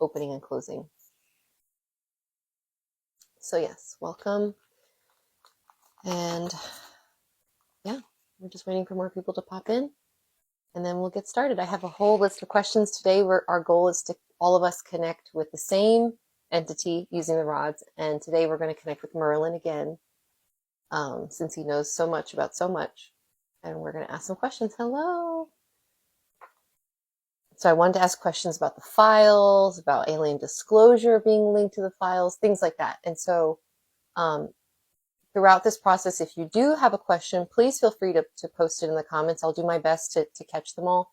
opening and closing. So yes, welcome. And yeah, we're just waiting for more people to pop in, and then we'll get started. I have a whole list of questions today where our goal is to all of us connect with the same entity using the rods. And today we're going to connect with Merlin again, since he knows so much about so much. And we're going to ask some questions. Hello. So I wanted to ask questions about the files, about alien disclosure being linked to the files, things like that. And so throughout this process, if you do have a question, please feel free to post it in the comments. I'll do my best to catch them all.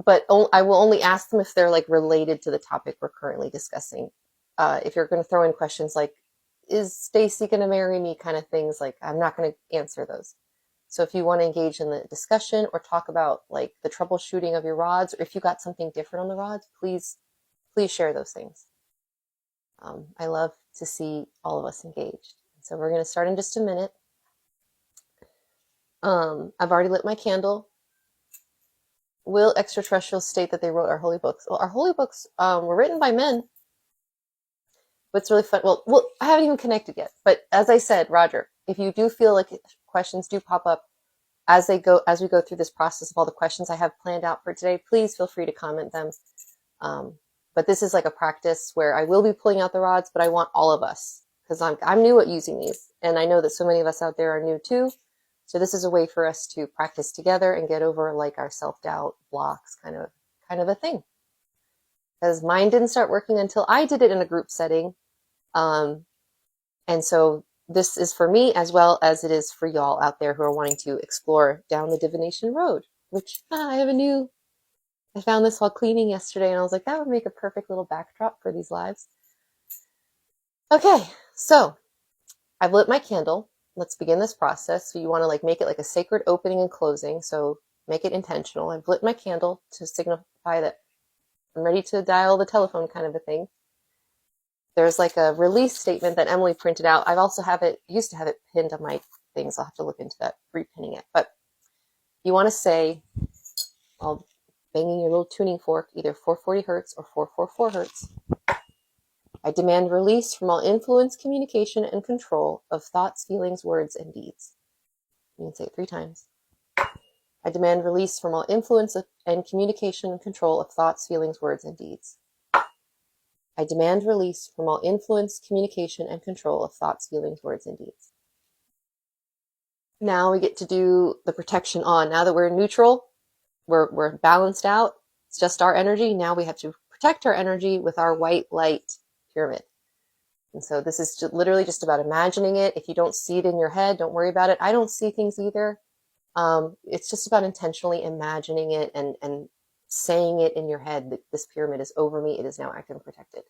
But I will only ask them if they're like related to the topic we're currently discussing. If you're going to throw in questions like, is Stacy going to marry me, kind of things, like I'm not going to answer those. So if you want to engage in the discussion or talk about like the troubleshooting of your rods, or if you got something different on the rods, please share those things. I love to see all of us engaged. So we're going to start in just a minute. I've already lit my candle. Will extraterrestrials state that they wrote our holy books? Well, our holy books were written by men. But it's really fun. Well, I haven't even connected yet. But as I said, Roger, if you do feel like questions do pop up as we go through this process of all the questions I have planned out for today, please feel free to comment them. But this is like a practice where I will be pulling out the rods, but I want all of us, because I'm new at using these, and I know that so many of us out there are new too. So this is a way for us to practice together and get over like our self-doubt blocks, kind of a thing. Because mine didn't start working until I did it in a group setting. And so this is for me as well as it is for y'all out there who are wanting to explore down the divination road, which I found this while cleaning yesterday, and I was like, that would make a perfect little backdrop for these lives. Okay, so I've lit my candle. Let's begin this process. So you want to like make it like a sacred opening and closing. So make it intentional. I've lit my candle to signify that I'm ready to dial the telephone, kind of a thing. There's like a release statement that Emily printed out. I've also used to have it pinned on my things. I'll have to look into that, repinning it. But you want to say, while banging your little tuning fork, either 440 hertz or 444 hertz, I demand release from all influence, communication, and control of thoughts, feelings, words, and deeds. You can say it 3 times. I demand release from all influence and communication and control of thoughts, feelings, words, and deeds. I demand release from all influence, communication, and control of thoughts, feelings, words, and deeds. Now we get to do the protection on. Now that we're neutral, we're balanced out, it's just our energy. Now we have to protect our energy with our white light pyramid. And so this is literally just about imagining it. If you don't see it in your head, don't worry about it. I don't see things either. It's just about intentionally imagining it and saying it in your head that this pyramid is over me. It is now active and protected.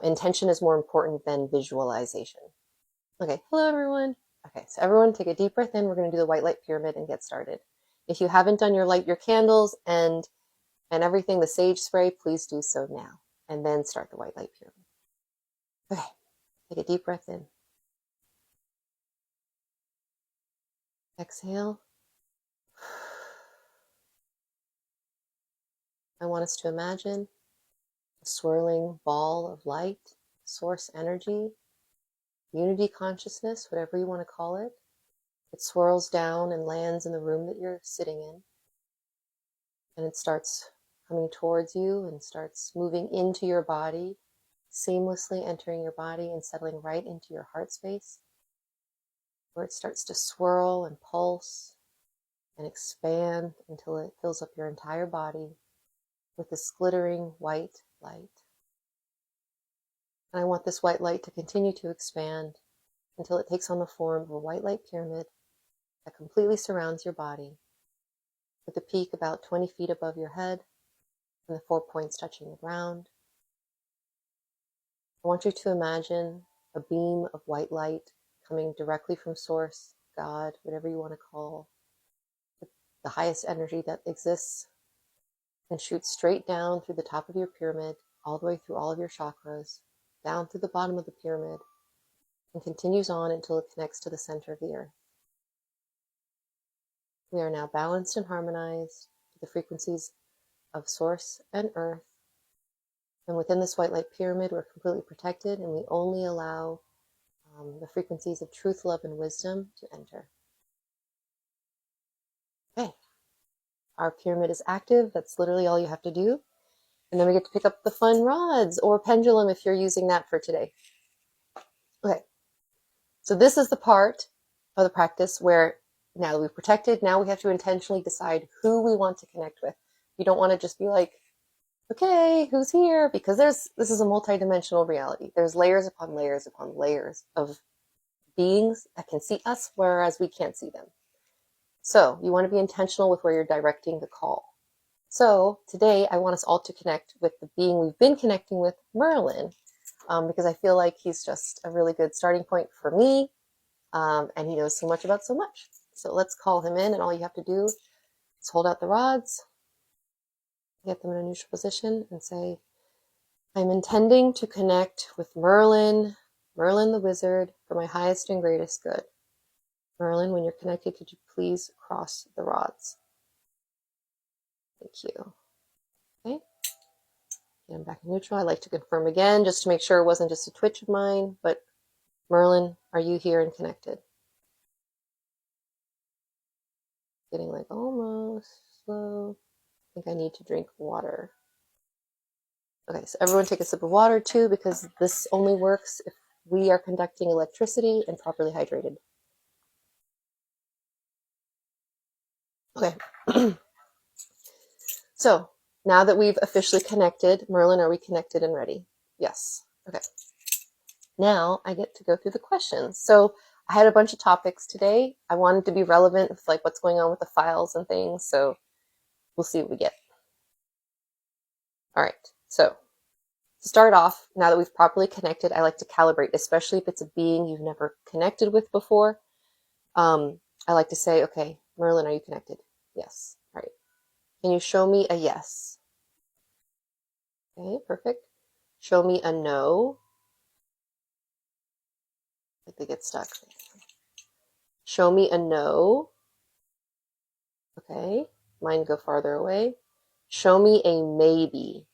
Intention is more important than visualization. Okay, hello everyone. Okay, so everyone take a deep breath in. We're going to do the white light pyramid and get started. If you haven't done light your candles and everything, the sage spray, please do so now. And then start the white light pyramid. Okay, take a deep breath in. Exhale. I want us to imagine a swirling ball of light, source energy, unity consciousness, whatever you want to call it. It swirls down and lands in the room that you're sitting in. And it starts coming towards you and starts moving into your body, seamlessly entering your body and settling right into your heart space, where it starts to swirl and pulse and expand until it fills up your entire body with this glittering white light. And I want this white light to continue to expand until it takes on the form of a white light pyramid that completely surrounds your body, with the peak about 20 feet above your head and the 4 points touching the ground. I want you to imagine a beam of white light coming directly from Source, God, whatever you want to call the highest energy that exists, and shoot straight down through the top of your pyramid, all the way through all of your chakras, down through the bottom of the pyramid, and continues on until it connects to the center of the earth. We are now balanced and harmonized to the frequencies of source and earth. And within this white light pyramid, we're completely protected, and we only allow the frequencies of truth, love, and wisdom to enter. Okay, our pyramid is active. That's literally all you have to do. And then we get to pick up the fun rods or pendulum if you're using that for today. Okay, so this is the part of the practice where now that we've protected, now we have to intentionally decide who we want to connect with. You don't want to just be like, okay, who's here? Because this is a multidimensional reality. There's layers upon layers upon layers of beings that can see us, whereas we can't see them. So you want to be intentional with where you're directing the call. So today I want us all to connect with the being we've been connecting with, Merlin, because I feel like he's just a really good starting point for me, and he knows so much about so much. So let's call him in, and all you have to do is hold out the rods, get them in a neutral position, and say, I'm intending to connect with Merlin, Merlin the wizard, for my highest and greatest good. Merlin, when you're connected, could you please cross the rods? Thank you. Okay. Get him back in neutral. I like to confirm again, just to make sure it wasn't just a twitch of mine, but Merlin, are you here and connected? Getting like almost slow. I think I need to drink water. Okay, so everyone take a sip of water too, because this only works if we are conducting electricity and properly hydrated. Okay. So now that we've officially connected, Merlin, are we connected and ready? Yes. Okay. Now I get to go through the questions. So I had a bunch of topics today. I wanted to be relevant with like what's going on with the files and things. So we'll see what we get. All right. So to start off, now that we've properly connected, I like to calibrate, especially if it's a being you've never connected with before. I like to say, okay, Merlin, are you connected? Yes. All right. Can you show me a yes? Okay, perfect. Show me a no. I think they get stuck. Show me a no. Okay, mine go farther away. Show me a maybe.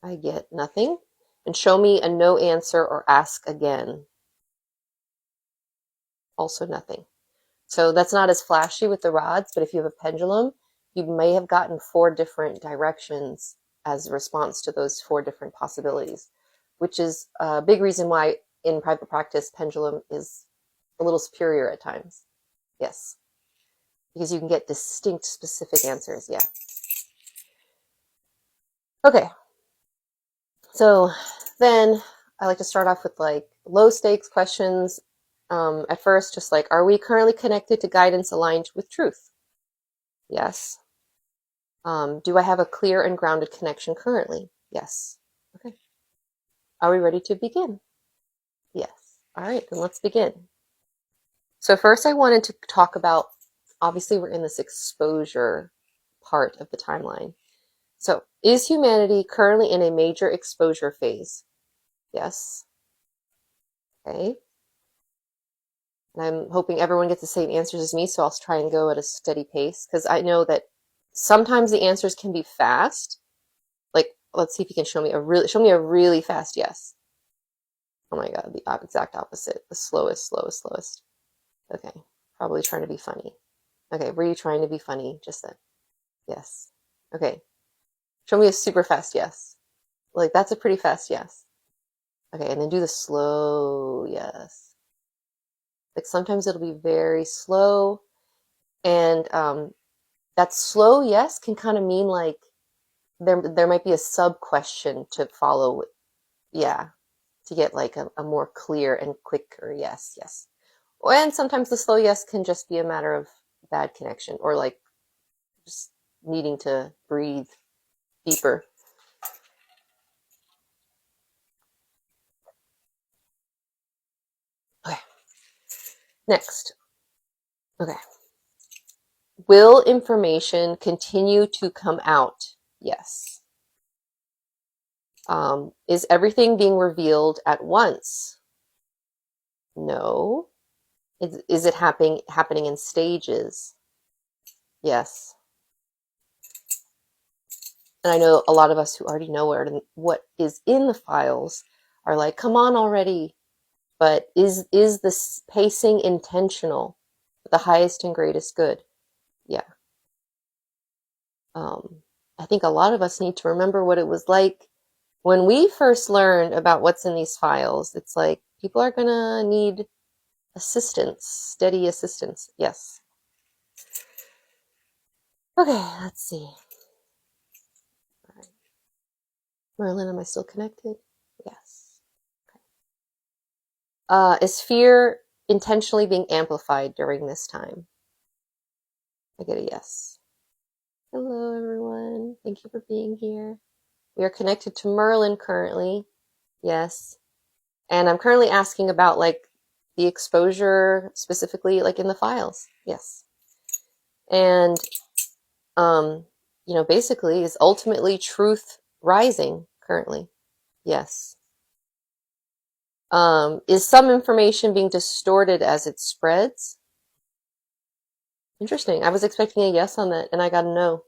I get nothing. And show me a no answer or ask again. Also nothing. So that's not as flashy with the rods, but if you have a pendulum, you may have gotten 4 different directions as a response to those 4 different possibilities, which is a big reason why in private practice, pendulum is a little superior at times. Yes. Because you can get distinct, specific answers. Yeah. Okay. So then I like to start off with like low stakes questions. At first, just like, are we currently connected to guidance aligned with truth? Yes. Do I have a clear and grounded connection currently? Yes. Okay. Are we ready to begin? Yes. All right, then let's begin. So first I wanted to talk about, obviously we're in this exposure part of the timeline. So is humanity currently in a major exposure phase? Yes. Okay. And I'm hoping everyone gets the same answers as me, so I'll try and go at a steady pace, because I know that sometimes the answers can be fast. Like, let's see if you can show me a really fast yes. Oh my god, the exact opposite. The slowest. Okay, probably trying to be funny. Okay, were you trying to be funny just then? Yes. Okay, show me a super fast yes. Like, that's a pretty fast yes. Okay, and then do the slow yes. Like, sometimes it'll be very slow, and that slow yes can kind of mean like there might be a sub question to follow. Yeah, to get like a more clear and quicker yes. And sometimes the slow yes can just be a matter of bad connection, or like just needing to breathe deeper. Okay. Next. Okay. Will information continue to come out? Yes. Is everything being revealed at once? No. Is it happening in stages? Yes. And I know a lot of us who already know what is in the files are like, come on already. But is this pacing intentional? The highest and greatest good? Yeah. I think a lot of us need to remember what it was like when we first learned about what's in these files. It's like people are going to need assistance, steady assistance. Yes. Okay, let's see. All right. Merlin, am I still connected? Yes. Okay. Is fear intentionally being amplified during this time? I get a yes. Hello, everyone. Thank you for being here. We are connected to Merlin currently. Yes. And I'm currently asking about like the exposure specifically like in the files. Yes. And basically is ultimately truth rising currently. Yes. Is some information being distorted as it spreads? Interesting. I was expecting a yes on that and I got a no.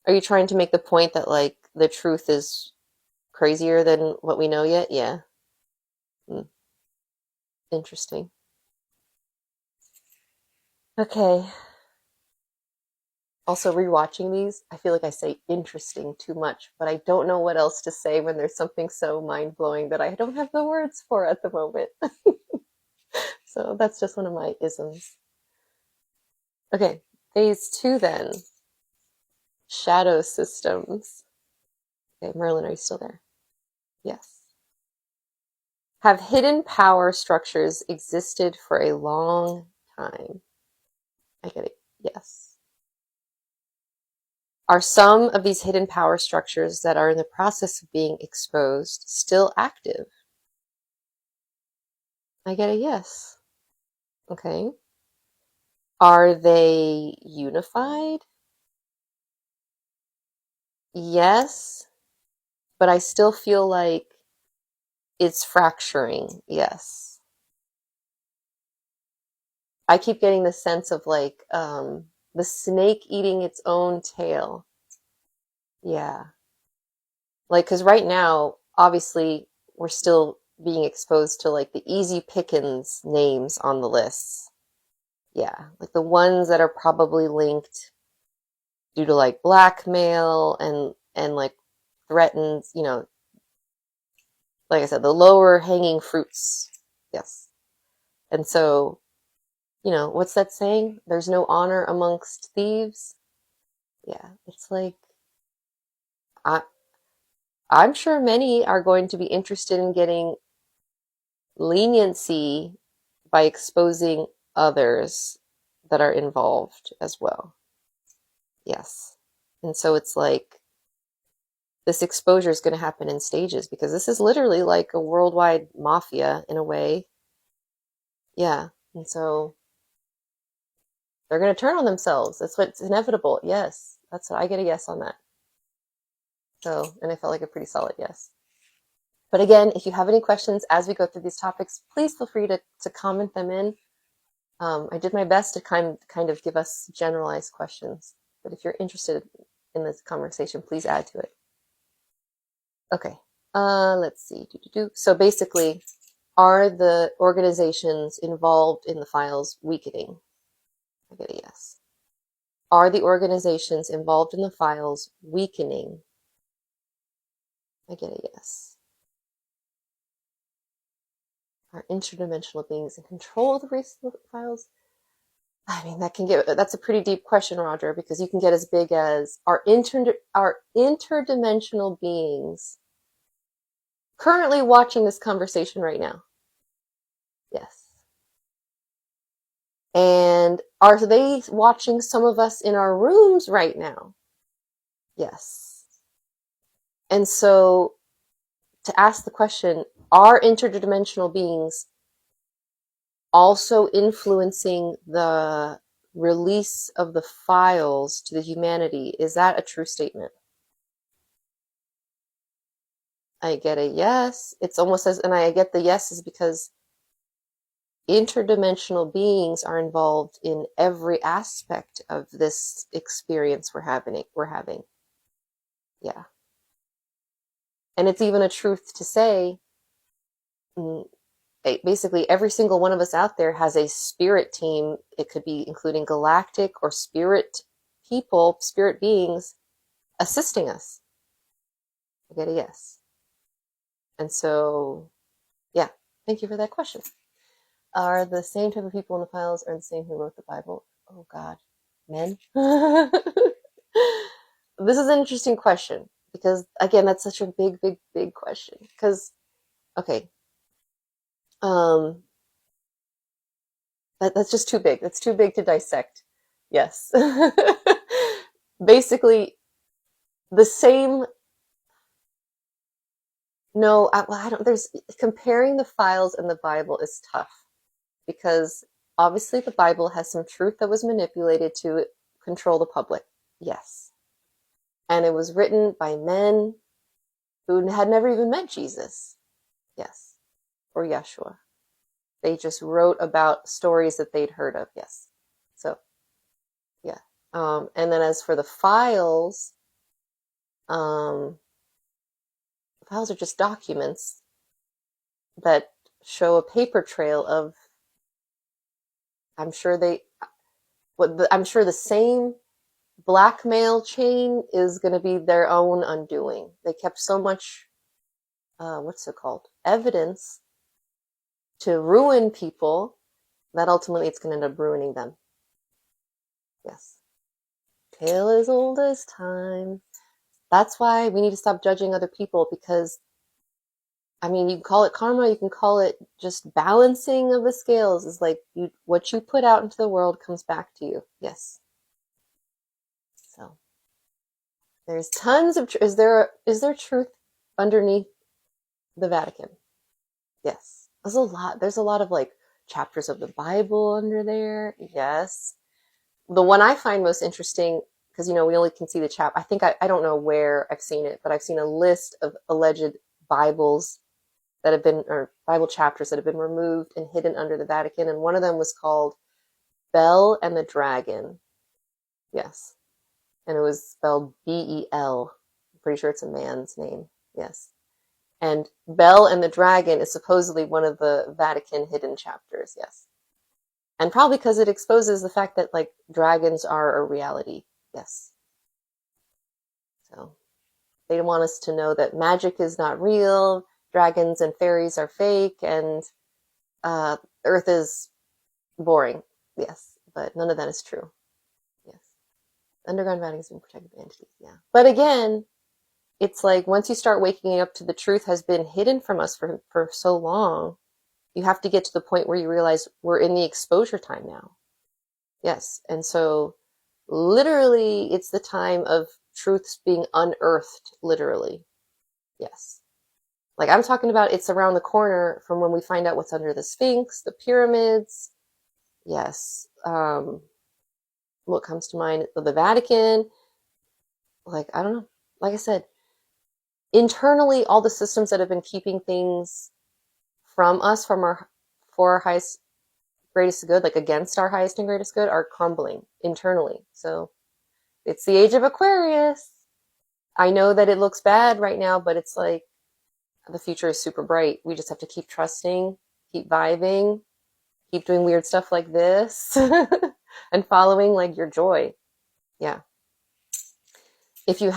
Are you trying to make the point that like the truth is crazier than what we know yet? Yeah. Hmm. Interesting. Okay. Also, rewatching these, I feel like I say interesting too much, but I don't know what else to say when there's something so mind blowing that I don't have the words for at the moment. So that's just one of my isms. Okay, phase 2 then. Shadow systems. Okay, Merlin, are you still there? Yes. Have hidden power structures existed for a long time? I get it. Yes. Are some of these hidden power structures that are in the process of being exposed still active? I get a yes. Okay. Are they unified? Yes, but I still feel like it's fracturing. Yes. I keep getting the sense of like the snake eating its own tail. Yeah. Like, because right now, obviously, we're still being exposed to like the easy pickings names on the lists. Yeah. Like the ones that are probably linked due to like blackmail and like threatens, like I said, the lower hanging fruits. Yes. And so, what's that saying? There's no honor amongst thieves. Yeah. It's like, I, I'm sure many are going to be interested in getting leniency by exposing others that are involved as well. Yes. And so it's like this exposure is going to happen in stages because this is literally like a worldwide mafia in a way. Yeah. And so they're going to turn on themselves. That's what's inevitable. Yes. That's what I get a yes on that. So, and I felt like a pretty solid yes. But again, if you have any questions as we go through these topics, please feel free to comment them in. I did my best to kind of give us generalized questions. But if you're interested in this conversation, please add to it. Okay. Let's see. So basically, are the organizations involved in the files weakening? I get a yes. Are the organizations involved in the files weakening? I get a yes. Are interdimensional beings in control of the race of the files? I mean, that's a pretty deep question, Roger, because you can get as big as are interdimensional beings currently watching this conversation right now? Yes. And are they watching some of us in our rooms right now? Yes. And so to ask the question, are interdimensional beings also influencing the release of the files to the humanity? Is that a true statement? I get a yes. It's almost as, and I get the yeses because interdimensional beings are involved in every aspect of this experience we're having. Yeah. And it's even a truth to say, mm, basically every single one of us out there has a spirit team. It could be including galactic or spirit people, spirit beings assisting us. I get a yes. And so, yeah, thank you for that question. Are the same type of people in the files are the same who wrote the Bible? Oh God, men? This is an interesting question because again, that's such a big, big, big question. Because, okay, um, that's just too big. That's too big to dissect. Yes. Basically, the same. No, well, I don't. There's comparing the files and the Bible is tough because obviously the Bible has some truth that was manipulated to control the public. Yes. And it was written by men who had never even met Jesus. Yes. Or Yeshua. They just wrote about stories that they'd heard of. Yes. So, yeah. And then as for the files, um, files are just documents that show a paper trail of, I'm sure I'm sure the same blackmail chain is going to be their own undoing. They kept so much, what's it called? Evidence to ruin people that ultimately it's going to end up ruining them. Yes. Tale as old as time. That's why we need to stop judging other people because, I mean, you can call it karma, you can call it just balancing of the scales. Is like what you put out into the world comes back to you. Yes. So there's tons of, is there truth underneath the Vatican? Yes. There's a lot of like chapters of the Bible under there. Yes. The one I find most interesting, because we only can see the I think I don't know where I've seen it, but I've seen a list of alleged Bibles that have been, or Bible chapters that have been removed and hidden under the Vatican, and one of them was called Bel and the Dragon. Yes. And it was spelled Bel. I'm pretty sure it's a man's name. Yes. And Bel and the Dragon is supposedly one of the Vatican hidden chapters. Yes. And probably because it exposes the fact that like dragons are a reality. Yes. So they want us to know that magic is not real, dragons and fairies are fake, and Earth is boring. Yes, but none of that is true. Yes. Underground Vatican is being protected by entities. Yeah. But again, it's like once you start waking up to the truth has been hidden from us for so long, you have to get to the point where you realize we're in the exposure time now. Yes. And so literally it's the time of truths being unearthed, literally. Yes. Like I'm talking about it's around the corner from when we find out what's under the Sphinx, the pyramids. Yes. What comes to mind? The Vatican. Like, I don't know. Like I said, internally, all the systems that have been keeping things from us, for our highest, greatest good, like against our highest and greatest good, are crumbling internally. So it's the age of Aquarius. I know that it looks bad right now, but it's like the future is super bright. We just have to keep trusting, keep vibing, keep doing weird stuff like this, and following like your joy. Yeah. If you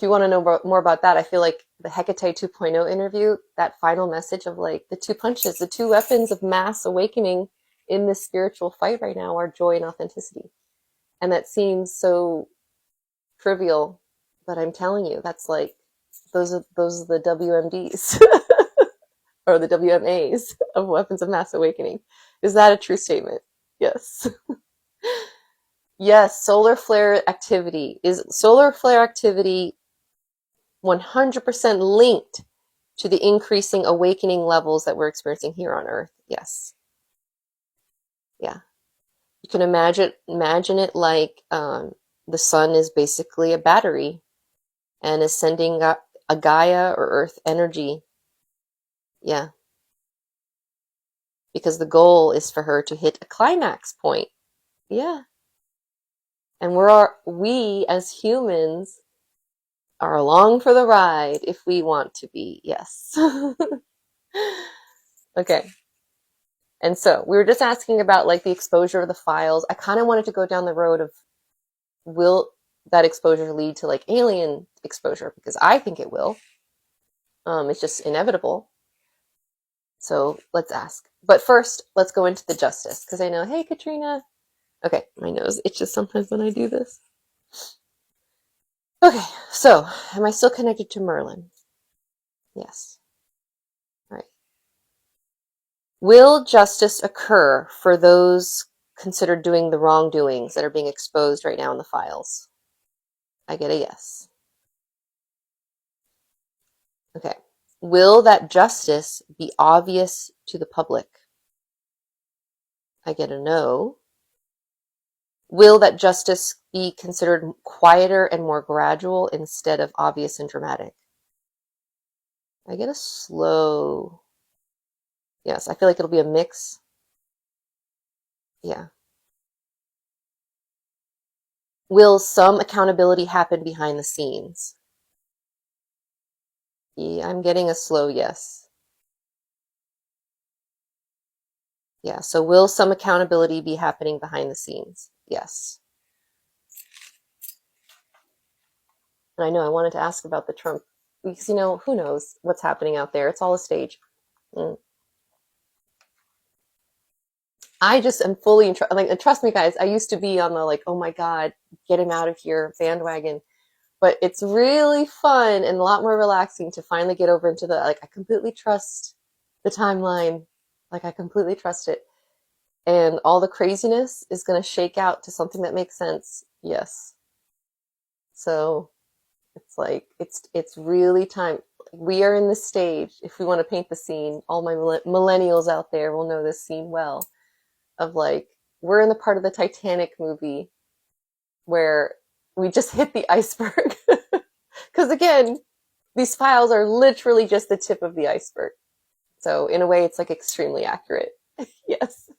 want to know more about that, I feel like the Hecate 2.0 interview, that final message of like the two punches, the two weapons of mass awakening in this spiritual fight right now are joy and authenticity. And that seems so trivial, but I'm telling you, that's like, those are the WMDs or the WMAs of weapons of mass awakening. Is that a true statement? Yes. Yes, solar flare activity. Is solar flare activity 100% linked to the increasing awakening levels that we're experiencing here on Earth? Yes. Yeah. You can imagine it like the sun is basically a battery and is sending a Gaia or Earth energy. Yeah. Because the goal is for her to hit a climax point. Yeah. And we as humans are along for the ride if we want to be. Yes. Okay. And so we were just asking about like the exposure of the files. I kind of wanted to go down the road of, will that exposure lead to like alien exposure? Because I think it will. It's just inevitable. So let's ask. But first, let's go into the justice. Because I know, hey, Katrina. Okay, my nose itches sometimes when I do this. Okay, so am I still connected to Merlin? Yes. All right. Will justice occur for those considered doing the wrongdoings that are being exposed right now in the files? I get a yes. Okay. Will that justice be obvious to the public? I get a no. Will that justice be considered quieter and more gradual instead of obvious and dramatic? I get a slow. Yes, I feel like it'll be a mix. Yeah. Will some accountability happen behind the scenes? Yeah, I'm getting a slow yes. Yeah, so will some accountability be happening behind the scenes? Yes. And I know I wanted to ask about the Trump, because, you know, who knows what's happening out there. It's all a stage. I just am fully, like, trust me, guys, I used to be on the, like, oh my God, get him out of here bandwagon. But it's really fun and a lot more relaxing to finally get over into the, like, I completely trust the timeline. Like, I completely trust it. And all the craziness is going to shake out to something that makes sense. Yes. So it's like, it's really time. We are in this stage. If we want to paint the scene, all my millennials out there will know this scene well, of like, we're in the part of the Titanic movie where we just hit the iceberg. Because again, these files are literally just the tip of the iceberg. So in a way, it's like extremely accurate. Yes.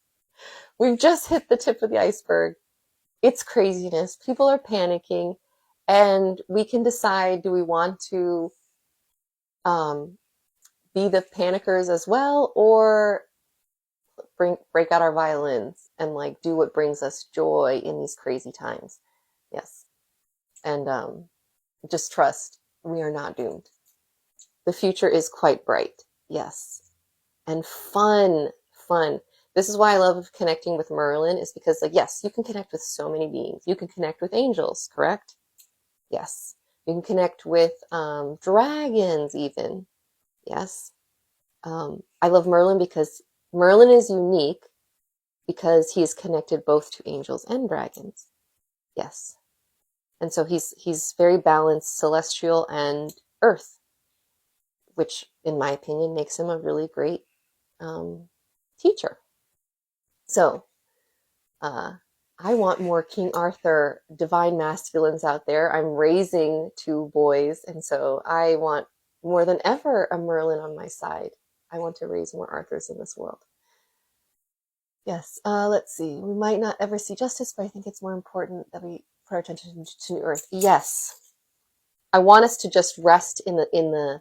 We've just hit the tip of the iceberg. It's craziness. People are panicking. And we can decide, do we want to be the panickers as well, or break out our violins and like do what brings us joy in these crazy times? Yes. And just trust, we are not doomed. The future is quite bright. Yes. And fun. This is why I love connecting with Merlin, is because, like, yes, you can connect with so many beings. You can connect with angels, correct? Yes. You can connect with dragons even. Yes. I love Merlin because Merlin is unique because he is connected both to angels and dragons. Yes. And so he's very balanced, celestial and earth, which in my opinion makes him a really great teacher. So I want more King Arthur divine masculines out there. I'm raising 2 boys, and so I want more than ever a Merlin on my side. I want to raise more Arthurs in this world. Yes, let's see. We might not ever see justice, but I think it's more important that we put our attention to New Earth. Yes. I want us to just rest in the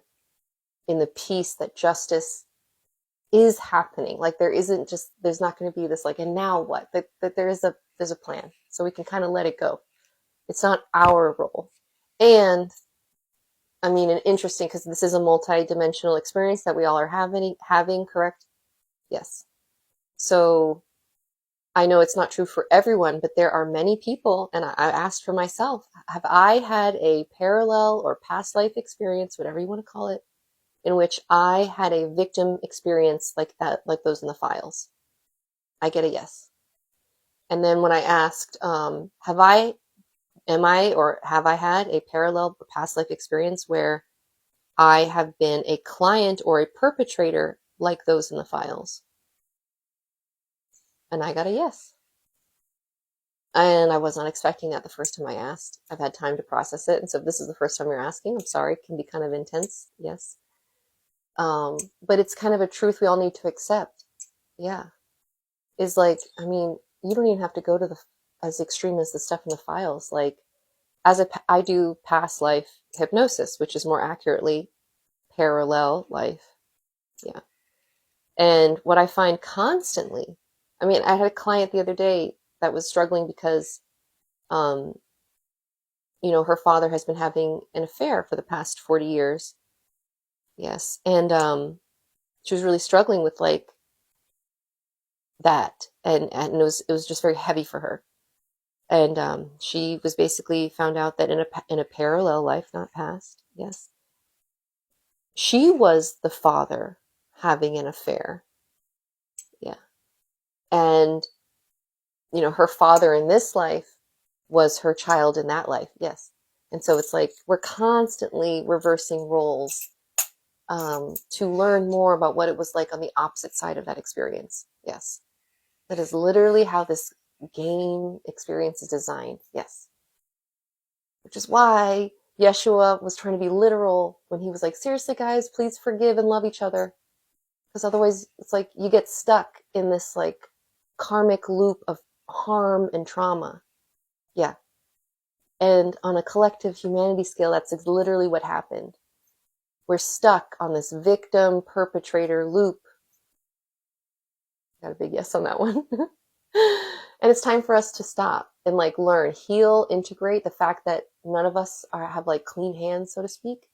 peace that justice is happening. Like there's not going to be this like, and now what? That there's a plan. So we can kind of let it go. It's not our role. And I mean, an interesting, because this is a multi-dimensional experience that we all are having, correct? Yes. So I know it's not true for everyone, but there are many people, and I asked for myself, have I had a parallel or past life experience, whatever you want to call it, in which I had a victim experience like that, like those in the files? I get a yes. And then when I asked, have I had a parallel or past life experience where I have been a client or a perpetrator like those in the files? And I got a yes. And I was not expecting that the first time I asked. I've had time to process it. And so if this is the first time you're asking, I'm sorry, it can be kind of intense. Yes. But it's kind of a truth we all need to accept. Yeah. Is like, I mean, you don't even have to go to as extreme as the stuff in the files. Like, I do past life hypnosis, which is more accurately parallel life. Yeah. And what I find constantly, I mean, I had a client the other day that was struggling because, um, her father has been having an affair for the past 40 years. Yes. And she was really struggling with like that. And it was just very heavy for her. And she was basically found out that in a parallel life, not past, yes, she was the father having an affair. Yeah. And, her father in this life was her child in that life. Yes. And so it's like we're constantly reversing roles to learn more about what it was like on the opposite side of that experience. Yes. That is literally how this game experience is designed. Yes. Which is why Yeshua was trying to be literal when he was like, seriously, guys, please forgive and love each other. Because otherwise, it's like you get stuck in this like karmic loop of harm and trauma. Yeah. And on a collective humanity scale, that's literally what happened. We're stuck on this victim perpetrator loop. Got a big yes on that one. And it's time for us to stop and like learn, heal, integrate the fact that none of us have like clean hands, so to speak.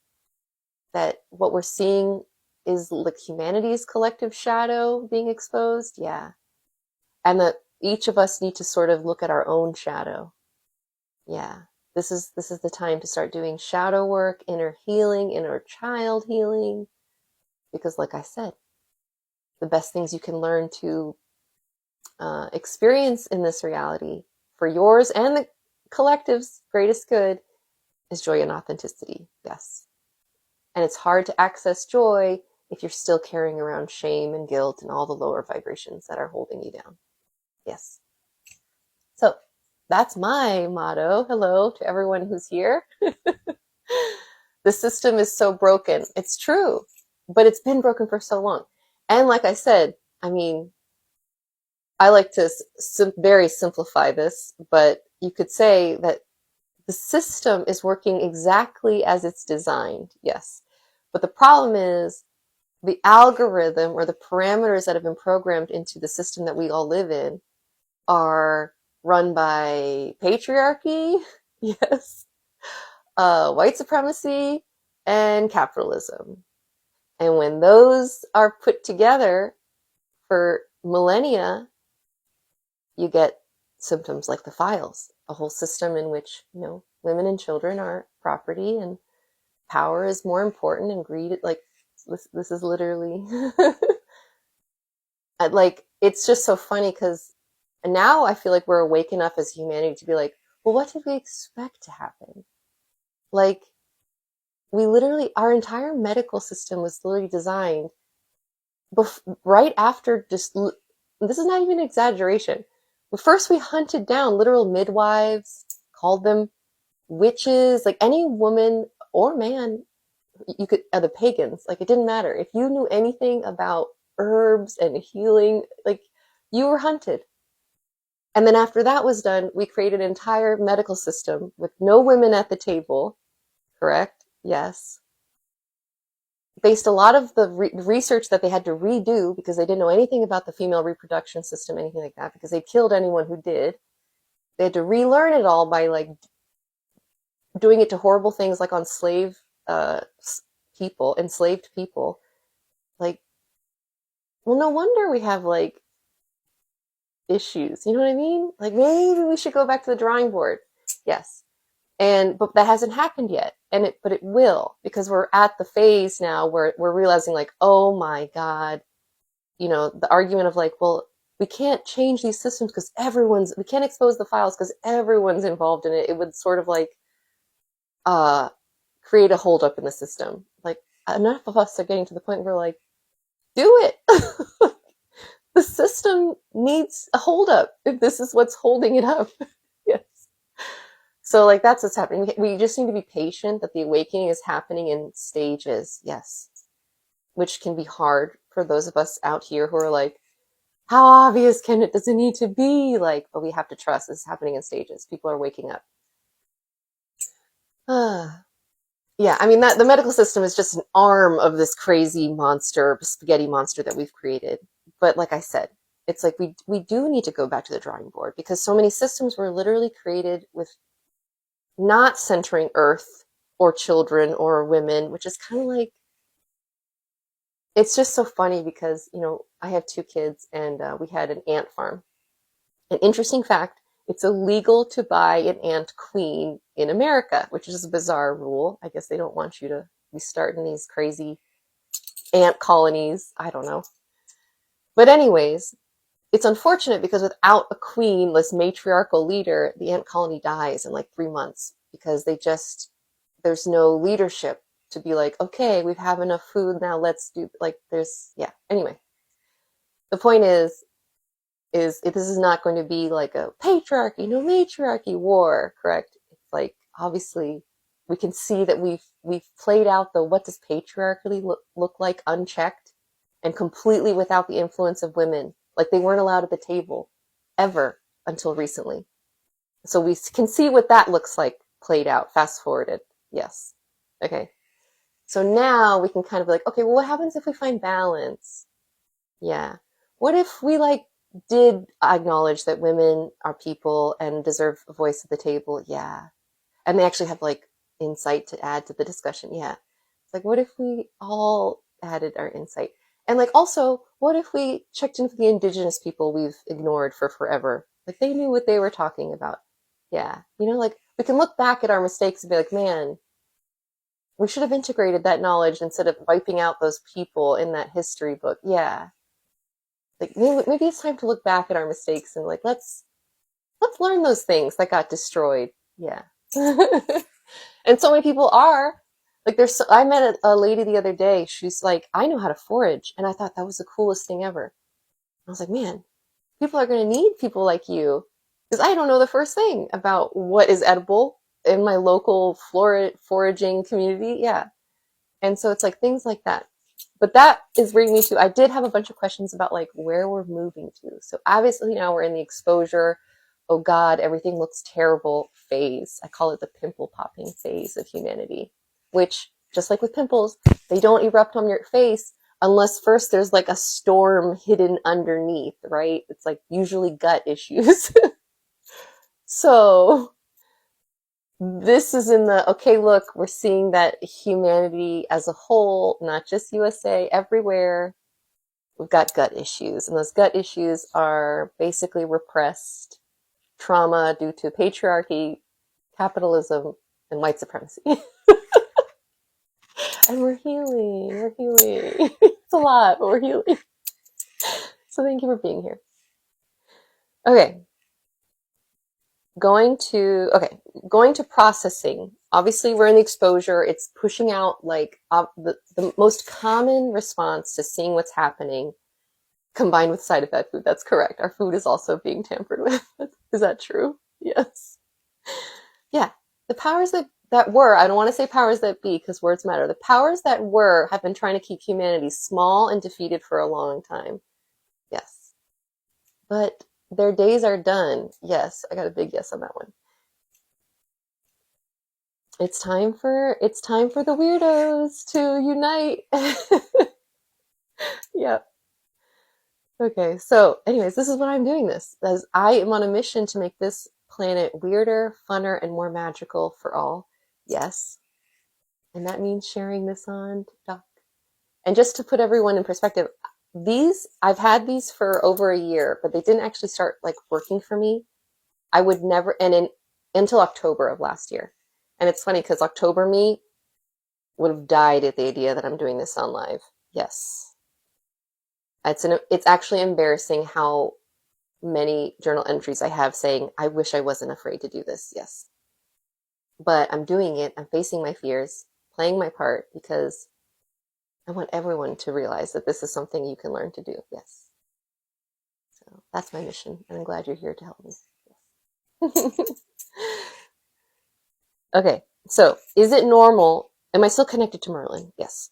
That what we're seeing is like humanity's collective shadow being exposed. Yeah. And that each of us need to sort of look at our own shadow. Yeah. This is the time to start doing shadow work, inner healing, inner child healing. Because like I said, the best things you can learn to experience in this reality for yours and the collective's greatest good is joy and authenticity. Yes. And it's hard to access joy if you're still carrying around shame and guilt and all the lower vibrations that are holding you down. Yes. So that's my motto. Hello to everyone who's here. The system is so broken. It's true, but it's been broken for so long. And like I said, I mean, I like to very simplify this, but you could say that the system is working exactly as it's designed. Yes. But the problem is the algorithm or the parameters that have been programmed into the system that we all live in are run by patriarchy, yes, white supremacy, and capitalism. And when those are put together for millennia, you get symptoms like the files, a whole system in which, women and children are property and power is more important and greed, like this is literally like, it's just so funny because now I feel like we're awake enough as humanity to be like, well, what did we expect to happen? Like, our entire medical system was literally designed right after this is not even an exaggeration. First, we hunted down literal midwives, called them witches, like any woman or man, you could, the pagans, like it didn't matter. If you knew anything about herbs and healing, like you were hunted. And then after that was done, we created an entire medical system with no women at the table, correct? Yes. Based a lot of the research that they had to redo because they didn't know anything about the female reproduction system, anything like that, because they killed anyone who did. They had to relearn it all by like doing it to horrible things like on enslaved people. Like, well, no wonder we have like issues. You know what I mean? Like maybe we should go back to the drawing board. Yes. But that hasn't happened yet. But it will, because we're at the phase now where we're realizing like, oh my God, the argument of like, well, we can't change these systems because we can't expose the files because everyone's involved in it. It would sort of like, create a holdup in the system. Like enough of us are getting to the point where like, do it. The system needs a holdup if this is what's holding it up. Yes. So like that's what's happening. We just need to be patient that the awakening is happening in stages. Yes. Which can be hard for those of us out here who are like, how obvious does it need to be? Like, but we have to trust this is happening in stages. People are waking up. Yeah, I mean that the medical system is just an arm of this crazy monster, spaghetti monster that we've created. But like I said, it's like we do need to go back to the drawing board because so many systems were literally created with not centering Earth or children or women, which is kind of like it's just so funny because I have two kids and we had an ant farm. An interesting fact: it's illegal to buy an ant queen in America, which is a bizarre rule. I guess they don't want you to be starting these crazy ant colonies. I don't know. But anyways, it's unfortunate because without a queen, this matriarchal leader, the ant colony dies in like 3 months because there's no leadership to be like, okay, we have enough food now, let's do yeah. Anyway, the point is this is not going to be like a patriarchy, no matriarchy war, correct? It's like obviously we can see that we've played out the what does patriarchy look like unchecked and completely without the influence of women. Like they weren't allowed at the table ever until recently. So we can see what that looks like played out, fast forwarded. Yes. Okay. So now we can kind of be like, okay, well, what happens if we find balance? Yeah. What if we did acknowledge that women are people and deserve a voice at the table? Yeah. And they actually have insight to add to the discussion. Yeah. It's like, what if we all added our insight? And also, what if we checked in with the indigenous people we've ignored for forever? Like they knew what they were talking about. Yeah. We can look back at our mistakes and be like, man, we should have integrated that knowledge instead of wiping out those people in that history book. Yeah. Maybe it's time to look back at our mistakes and let's learn those things that got destroyed. Yeah. And so many people are I met a lady the other day. She's like, I know how to forage. And I thought that was the coolest thing ever. I was like, man, people are going to need people like you because I don't know the first thing about what is edible in my local foraging community. Yeah. And so it's like things like that. But that is bringing me to, I did have a bunch of questions about where we're moving to. So obviously now we're in the exposure, oh God, everything looks terrible phase. I call it the pimple popping phase of humanity, which just like with pimples, they don't erupt on your face unless first there's a storm hidden underneath, right? It's usually gut issues. So this is in the, okay, look, we're seeing that humanity as a whole, not just USA, everywhere, we've got gut issues. And those gut issues are basically repressed trauma due to patriarchy, capitalism, and white supremacy. And we're healing, we're healing. It's a lot, but we're healing. So thank you for being here. Okay. Going to processing. Obviously, we're in the exposure. It's pushing out the most common response to seeing what's happening combined with side effect food. That's correct. Our food is also being tampered with. Is that true? Yes. Yeah. The powers that were, I don't want to say powers that be because words matter. The powers that were have been trying to keep humanity small and defeated for a long time. Yes. But their days are done. Yes, I got a big yes on that one. It's time for the weirdos to unite. Yeah. Okay, so anyways, this is what I'm doing this. As I am on a mission to make this planet weirder, funner, and more magical for all. Yes. And that means sharing this on TikTok. And just to put everyone in perspective, I've had these for over a year, but they didn't actually start working for me. I would never, until October of last year. And it's funny because October me would have died at the idea that I'm doing this on live. Yes. It's actually embarrassing how many journal entries I have saying, I wish I wasn't afraid to do this. Yes. But I'm doing it. I'm facing my fears, playing my part because I want everyone to realize that this is something you can learn to do. Yes. So that's my mission. And I'm glad you're here to help me. Yes. Okay. So is it normal? Am I still connected to Merlin? Yes.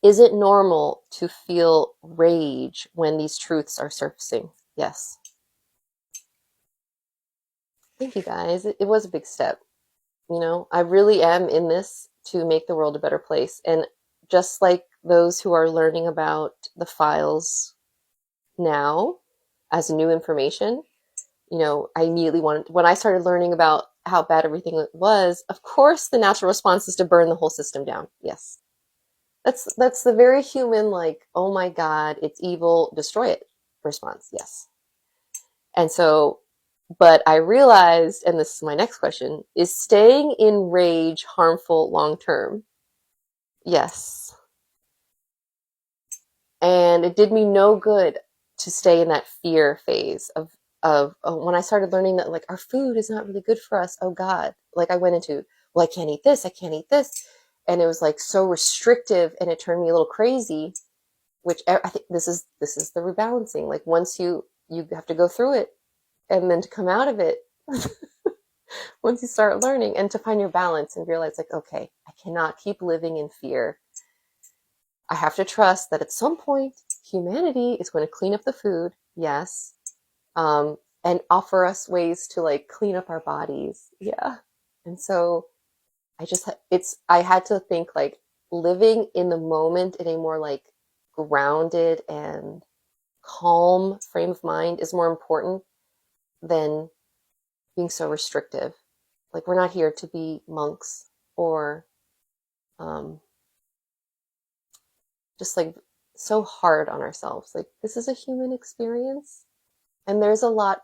Is it normal to feel rage when these truths are surfacing? Yes. Thank you guys. It was a big step. You know, I really am in this to make the world a better place. And just like those who are learning about the files now as new information, you know, I immediately wanted, when I started learning about how bad everything was, of course, the natural response is to burn the whole system down. Yes. That's the very human, like, oh my God, it's evil, destroy it response. Yes. And so, but I realized, and this is my next question, is staying in rage harmful long term? Yes. And it did me no good to stay in that fear phase of when I started learning that like our food is not really good for us. Oh God. Like I went into, well, I can't eat this, I can't eat this. And it was like so restrictive and it turned me a little crazy, which I think this is the rebalancing. Like once you have to go through it and then to come out of it once you start learning and to find your balance and realize like, okay, I cannot keep living in fear. I have to trust that at some point humanity is going to clean up the food, yes, and offer us ways to like clean up our bodies, yeah. And so I had to think like living in the moment in a more like grounded and calm frame of mind is more important than being so restrictive. Like we're not here to be monks or um, just like so hard on ourselves. Like this is a human experience, and there's a lot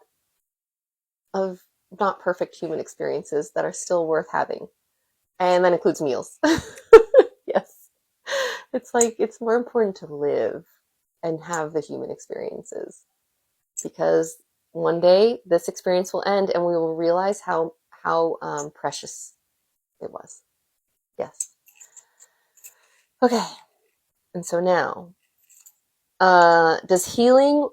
of not perfect human experiences that are still worth having, and that includes meals. Yes, it's like it's more important to live and have the human experiences because one day this experience will end, and we will realize how precious it was. Yes. Okay. And so now, does healing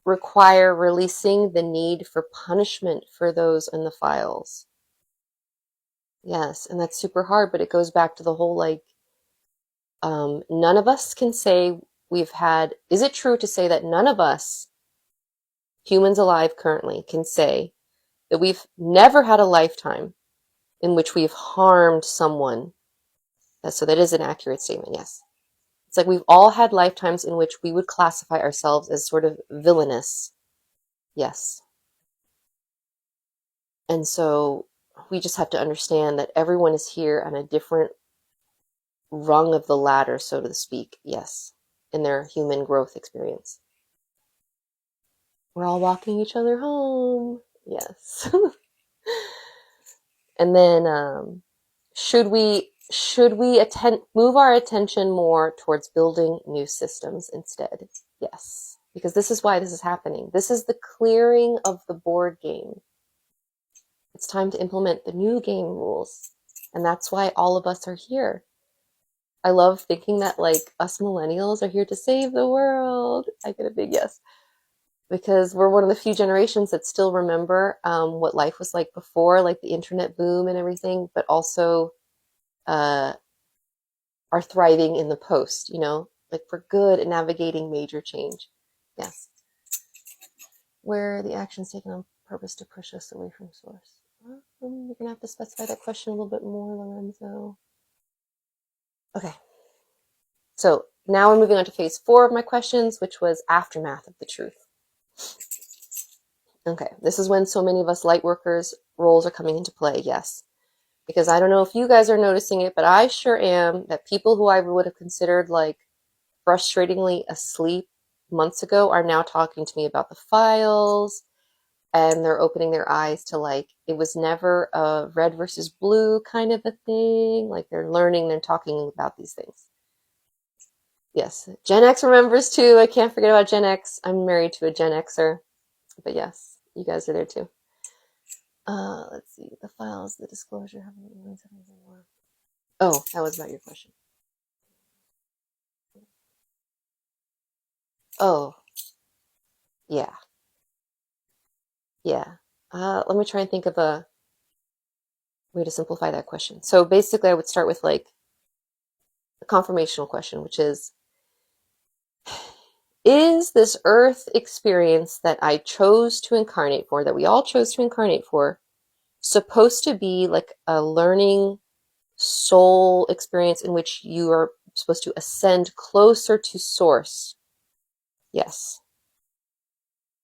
require releasing the need for punishment for those in the files? Yes, and that's super hard, but it goes back to the whole like, none of us can say we've had, is it true to say that none of us, humans alive currently, can say that we've never had a lifetime in which we've harmed someone? So that is an accurate statement, yes. It's like we've all had lifetimes in which we would classify ourselves as sort of villainous. Yes. And so we just have to understand that everyone is here on a different rung of the ladder, so to speak, yes, in their human growth experience. We're all walking each other home. Yes. And then should we move our attention more towards building new systems instead? Yes. Because this is why this is happening. This is the clearing of the board game. It's time to implement the new game rules. And that's why all of us are here. I love thinking that like us millennials are here to save the world. I get a big yes. Because we're one of the few generations that still remember what life was like before, like the internet boom and everything, but also are thriving in the post, you know, like we're good at navigating major change. Yes. Where the actions taken on purpose to push us away from source. You're going to have to specify that question a little bit more, Lorenzo. Okay. So now we're moving on to phase 4 of my questions, which was aftermath of the truth. Okay, this is when so many of us light workers roles are coming into play, yes. Because I don't know if you guys are noticing it, but I sure am, that people who I would have considered like frustratingly asleep months ago are now talking to me about the files, and they're opening their eyes to like, it was never a red versus blue kind of a thing. Like they're learning, they're talking about these things. Yes, Gen X remembers too. I can't forget about Gen X. I'm married to a Gen Xer. But yes, you guys are there too. Let's see. The files, the disclosure. Oh, that was about your question. Oh, yeah. Yeah. Let me try and think of a way to simplify that question. So basically, I would start with like the confirmational question, which is this earth experience that I chose to incarnate for, that we all chose to incarnate for, supposed to be like a learning soul experience in which you are supposed to ascend closer to source. Yes.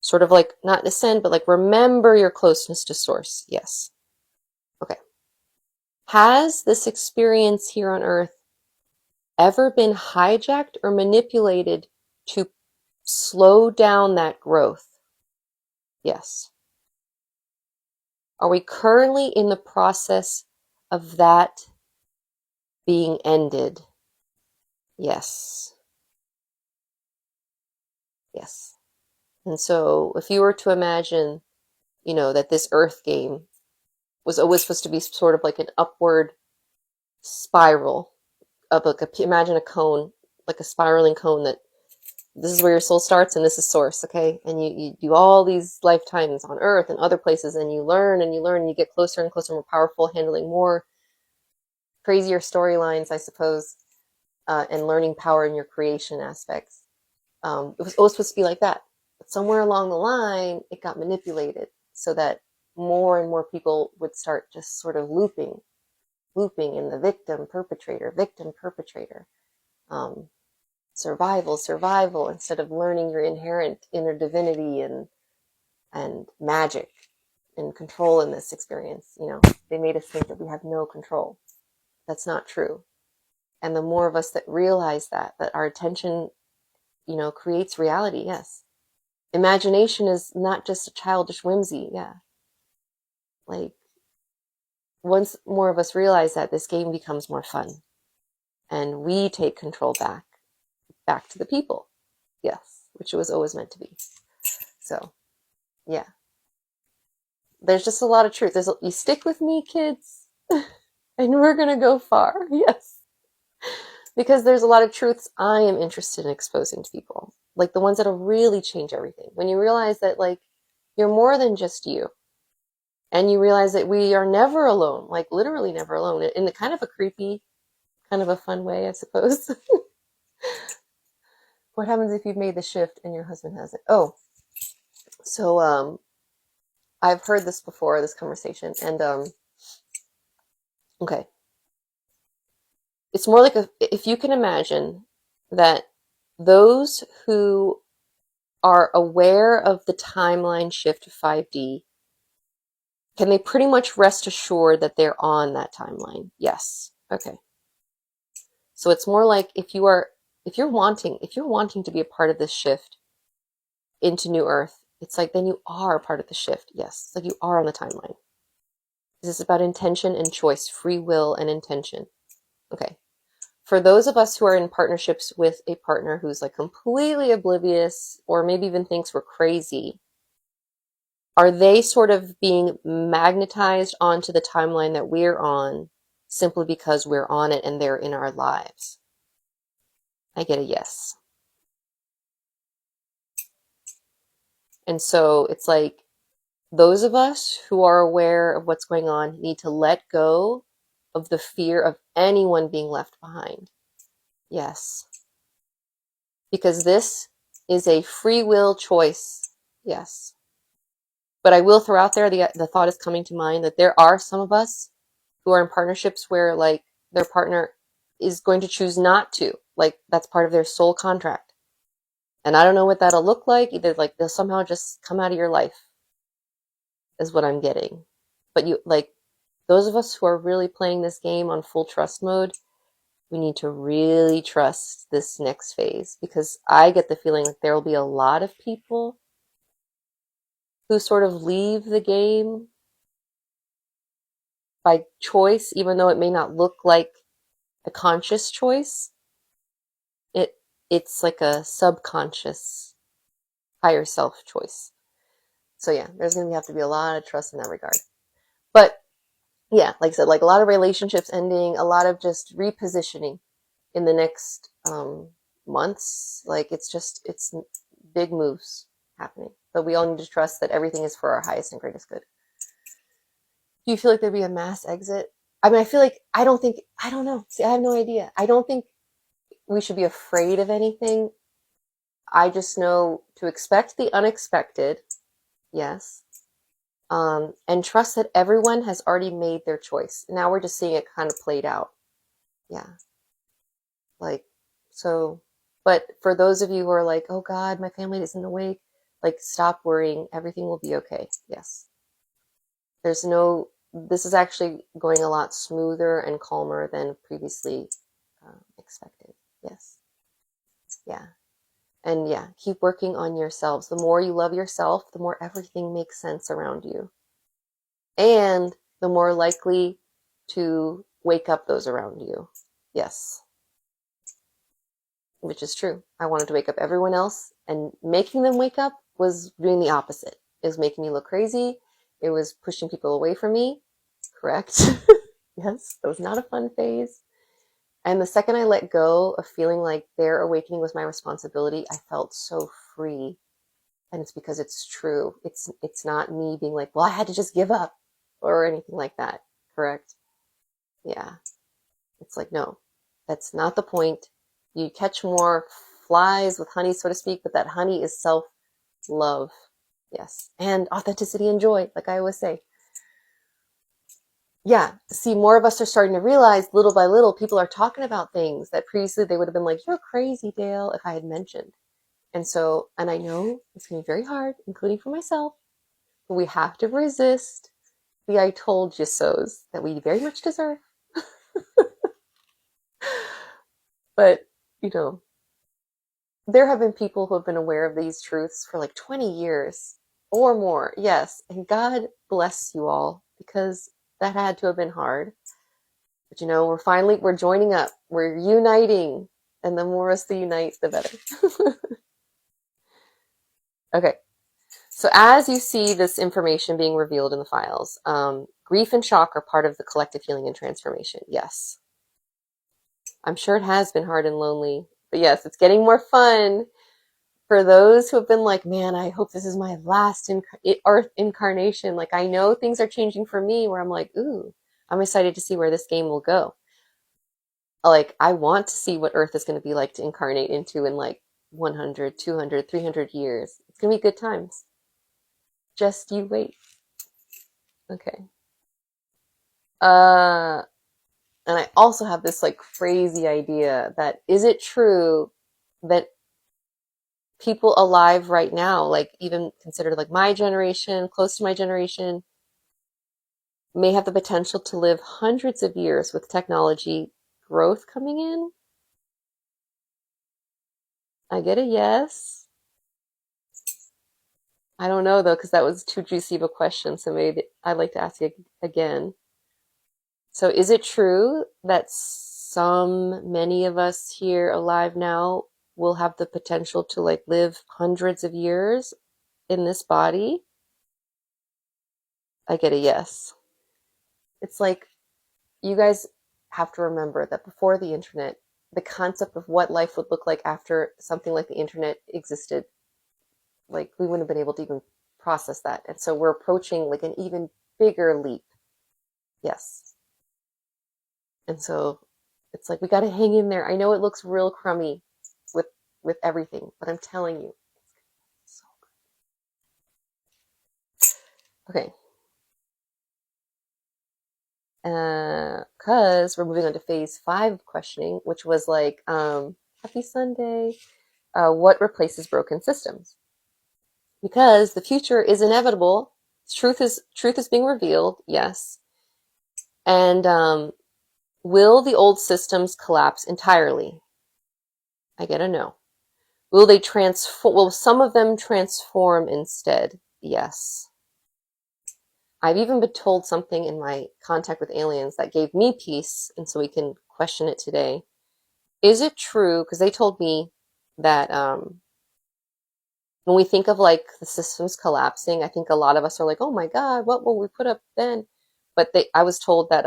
Sort of like not ascend, but like remember your closeness to source. Yes. Okay. Has this experience here on earth ever been hijacked or manipulated to slow down that growth? Yes. Are we currently in the process of that being ended? Yes. Yes. And so if you were to imagine, that this Earth game was always supposed to be sort of like an upward spiral of like imagine a cone, like a spiraling cone that this is where your soul starts and this is source, okay? And you do all these lifetimes on Earth and other places and you learn and you learn and you get closer and closer, more powerful, handling more crazier storylines, I suppose, and learning power in your creation aspects. It was always supposed to be like that. But somewhere along the line, it got manipulated so that more and more people would start just sort of looping in the victim perpetrator, survival, instead of learning your inherent inner divinity and magic and control in this experience. They made us think that we have no control. That's not true. And the more of us that realize that our attention, creates reality. Yes. Imagination is not just a childish whimsy. Yeah. Like, once more of us realize that, this game becomes more fun and we take control back to the people. Yes. Which it was always meant to be. So, yeah. There's just a lot of truth. You stick with me, kids, and we're going to go far. Yes. Because there's a lot of truths I am interested in exposing to people. Like the ones that'll really change everything. When you realize that, like, you're more than just you. And you realize that we are never alone, like literally never alone, in a kind of a creepy, kind of a fun way, I suppose. What happens if you've made the shift and your husband hasn't? Oh, so I've heard this before, this conversation, and okay. It's more like if you can imagine that those who are aware of the timeline shift to 5D, can they pretty much rest assured that they're on that timeline? Yes. Okay. So it's more like if you're wanting to be a part of this shift into New Earth, it's like then you are a part of the shift. Yes. It's like you are on the timeline. This is about intention and choice, free will and intention. Okay. For those of us who are in partnerships with a partner who's like completely oblivious or maybe even thinks we're crazy, are they sort of being magnetized onto the timeline that we're on simply because we're on it and they're in our lives? I get a yes. And so it's like those of us who are aware of what's going on need to let go of the fear of anyone being left behind. Yes. Because this is a free will choice. Yes. But I will throw out there, the thought is coming to mind that there are some of us who are in partnerships where like their partner is going to choose not to. Like that's part of their soul contract. And I don't know what that'll look like. Either like they'll somehow just come out of your life is what I'm getting. But you like those of us who are really playing this game on full trust mode, we need to really trust this next phase, because I get the feeling like there will be a lot of people who sort of leave the game by choice, even though it may not look like a conscious choice. It's like a subconscious higher self choice. So yeah, there's going to have to be a lot of trust in that regard. But yeah, like I said, like a lot of relationships ending, a lot of just repositioning in the next months. Like it's big moves happening. But we all need to trust that everything is for our highest and greatest good. Do you feel like there'd be a mass exit? I mean, I don't know. See, I have no idea. I don't think we should be afraid of anything. I just know to expect the unexpected. Yes. and trust that everyone has already made their choice. Now we're just seeing it kind of played out. Yeah. Like, so, but for those of you who are like, oh God, my family isn't awake, like, stop worrying. Everything will be okay. Yes. There's no, this is actually going a lot smoother and calmer than previously expected. Yes. Yeah. And yeah, keep working on yourselves. The more you love yourself, the more everything makes sense around you. And the more likely to wake up those around you. Yes. Which is true. I wanted to wake up everyone else, and making them wake up was doing the opposite. It was making me look crazy. It was pushing people away from me. Correct. Yes, that was not a fun phase. And the second I let go of feeling like their awakening was my responsibility, I felt so free. And it's because it's true. It's not me being like, well, I had to just give up or anything like that. Correct? Yeah. It's like, no, that's not the point. You catch more flies with honey, so to speak, but that honey is self-love. Yes. And authenticity and joy, like I always say. Yeah. See, more of us are starting to realize little by little, people are talking about things that previously they would have been like, you're crazy, Dale, if I had mentioned. And so, and I know it's going to be very hard, including for myself, but we have to resist the I told you so's that we very much deserve. But, you know, there have been people who have been aware of these truths for like 20 years or more. Yes. And God bless you all, because that had to have been hard. But you know, we're joining up. We're uniting. And the more us that unite, the better. Okay. So as you see this information being revealed in the files, grief and shock are part of the collective healing and transformation. Yes. I'm sure it has been hard and lonely. But yes, it's getting more fun. For those who have been like, man, I hope this is my last Earth incarnation. Like, I know things are changing for me, where I'm like, ooh, I'm excited to see where this game will go. Like, I want to see what Earth is going to be like to incarnate into in like 100, 200, 300 years. It's going to be good times. Just you wait. Okay. And I also have this like crazy idea that, is it true that people alive right now, like even considered like my generation, close to my generation, may have the potential to live hundreds of years with technology growth coming in? I get a yes. I don't know though, because that was too juicy of a question, so maybe I'd like to ask you again. So is it true that many of us here alive now will have the potential to like live hundreds of years in this body? I get a yes. It's like, you guys have to remember that before the internet, the concept of what life would look like after something like the internet existed, like, we wouldn't have been able to even process that. And so we're approaching like an even bigger leap. Yes. And so it's like, we got to hang in there. I know it looks real crummy with everything, but I'm telling you, it's so good. Okay. Because we're moving on to phase 5 of questioning, which was like, happy Sunday. What replaces broken systems? Because the future is inevitable. Truth is being revealed. Yes. And will the old systems collapse entirely? I get a no. Will they transform? Will some of them transform instead? Yes. I've even been told something in my contact with aliens that gave me peace, and so we can question it today. Is it true? Because they told me that when we think of like the systems collapsing, I think a lot of us are like, oh my God, what will we put up then? But I was told that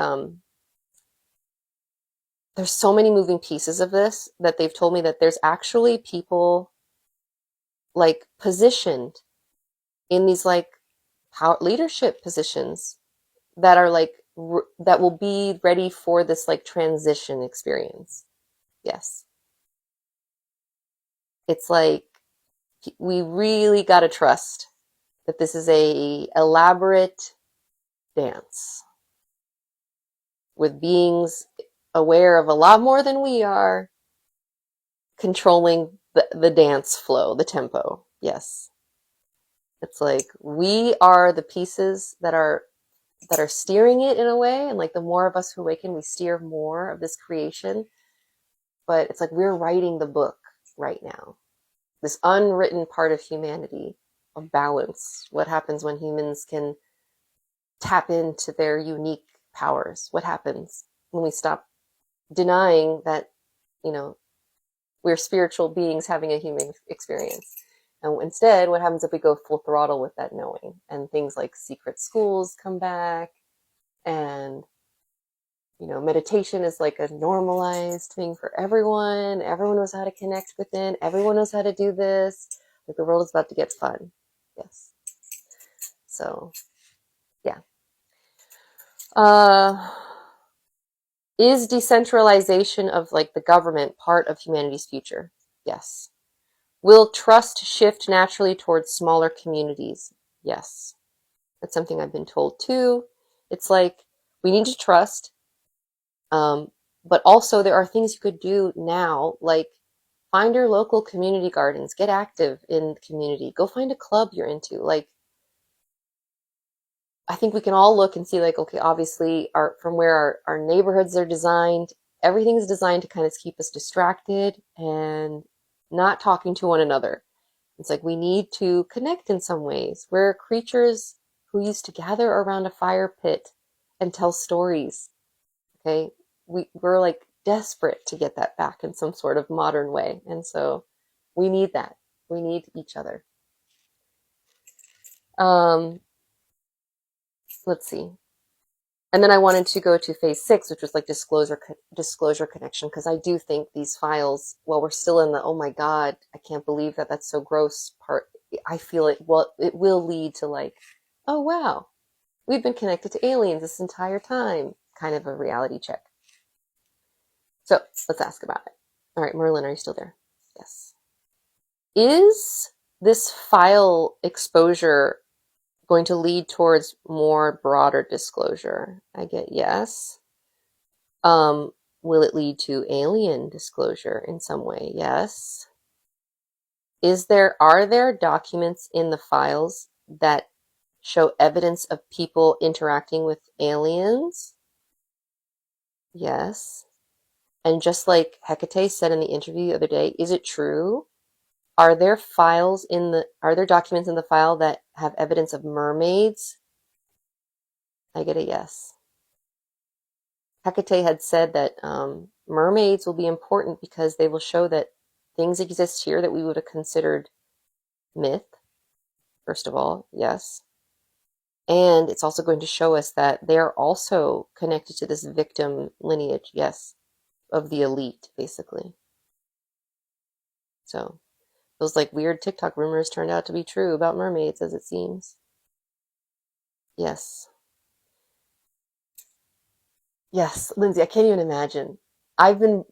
there's so many moving pieces of this that they've told me that there's actually people like positioned in these like power leadership positions that are like that will be ready for this like transition experience. Yes. It's like, we really got to trust that this is a elaborate dance with beings aware of a lot more than we are, controlling the dance flow, the tempo. Yes. It's like we are the pieces that are steering it in a way, and like the more of us who awaken, we steer more of this creation. But it's like we're writing the book right now. This unwritten part of humanity, of balance. What happens when humans can tap into their unique powers? What happens when we stop denying that, you know, we're spiritual beings having a human experience? And instead, what happens if we go full throttle with that knowing? And things like secret schools come back, and meditation is like a normalized thing for everyone. Everyone knows how to connect within. Everyone knows how to do this. Like the world is about to get fun. Yes. So, yeah. Is decentralization of like the government part of humanity's future? Yes. Will trust shift naturally towards smaller communities? Yes. That's something I've been told too. It's like we need to trust, but also there are things you could do now, like find your local community gardens, get active in the community, go find a club you're into. Like, I think we can all look and see like, okay, obviously from where our neighborhoods are designed, everything's designed to kind of keep us distracted and not talking to one another. It's like we need to connect in some ways. We're creatures who used to gather around a fire pit and tell stories. Okay, we're like desperate to get that back in some sort of modern way, and so we need that. We need each other. Let's see. And then I wanted to go to phase 6, which was like disclosure connection, because I do think these files, while we're still in the, oh my God, I can't believe that's so gross part, I feel it will lead to like, oh wow, we've been connected to aliens this entire time, kind of a reality check. So let's ask about it. All right, Merlin, are you still there? Yes. Is this file exposure going to lead towards more broader disclosure? I get yes. Will it lead to alien disclosure in some way? Yes. Are there documents in the files that show evidence of people interacting with aliens? Yes. And just like Hecate said in the interview the other day, is it true? Are there documents in the file that have evidence of mermaids? I get a yes. Hecate had said that mermaids will be important because they will show that things exist here that we would have considered myth, first of all, yes. And it's also going to show us that they are also connected to this victim lineage, yes, of the elite, basically. So those like weird TikTok rumors turned out to be true about mermaids, as it seems. Yes. Yes, Lindsay, I can't even imagine. I've been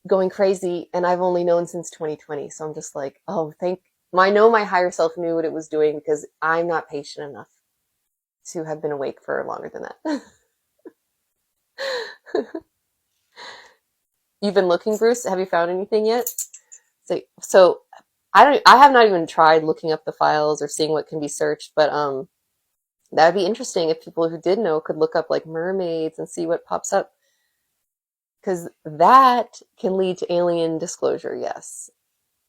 going crazy and I've only known since 2020. So I'm just like, oh, I know my higher self knew what it was doing because I'm not patient enough to have been awake for longer than that. You've been looking, Bruce? Have you found anything yet? So I have not even tried looking up the files or seeing what can be searched, but that would be interesting if people who did know could look up like mermaids and see what pops up. Because that can lead to alien disclosure, yes.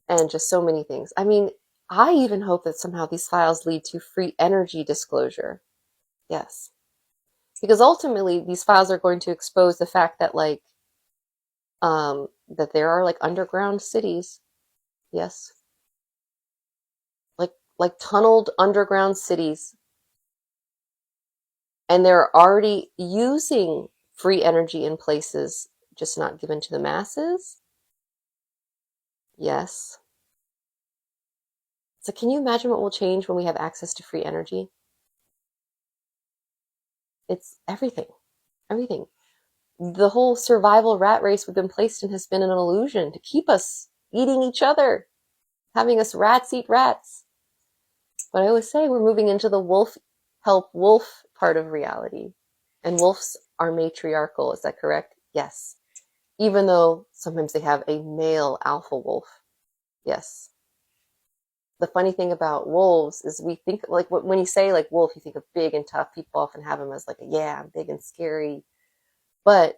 And just so many things. I mean, I even hope that somehow these files lead to free energy disclosure. Yes. Because ultimately, these files are going to expose the fact that, like, that there are, like, underground cities. Yes. Like tunneled underground cities. And they're already using free energy in places just not given to the masses. Yes. So can you imagine what will change when we have access to free energy? It's everything. Everything. The whole survival rat race we've been placed in has been an illusion to keep us eating each other, having us rats eat rats. But I always say we're moving into the wolf help wolf part of reality. And wolves are matriarchal, is that correct? Yes. Even though sometimes they have a male alpha wolf. Yes. The funny thing about wolves is we think, like, when you say like wolf, you think of big and tough. People often have them as like, yeah, I'm big and scary. But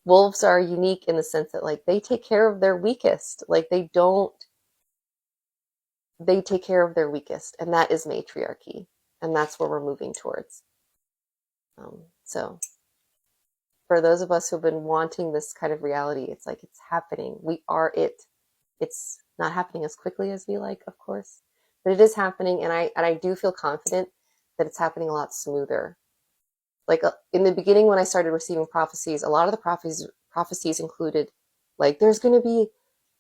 wolves are unique in the sense that like they take care of their weakest. Like they take care of their weakest, and that is matriarchy, and that's where we're moving towards. So for those of us who've been wanting this kind of reality, it's like it's happening. We are it. It's not happening as quickly as we like, of course, but it is happening, and I do feel confident that it's happening a lot smoother. Like in the beginning, when I started receiving prophecies, a lot of the prophecies included like there's going to be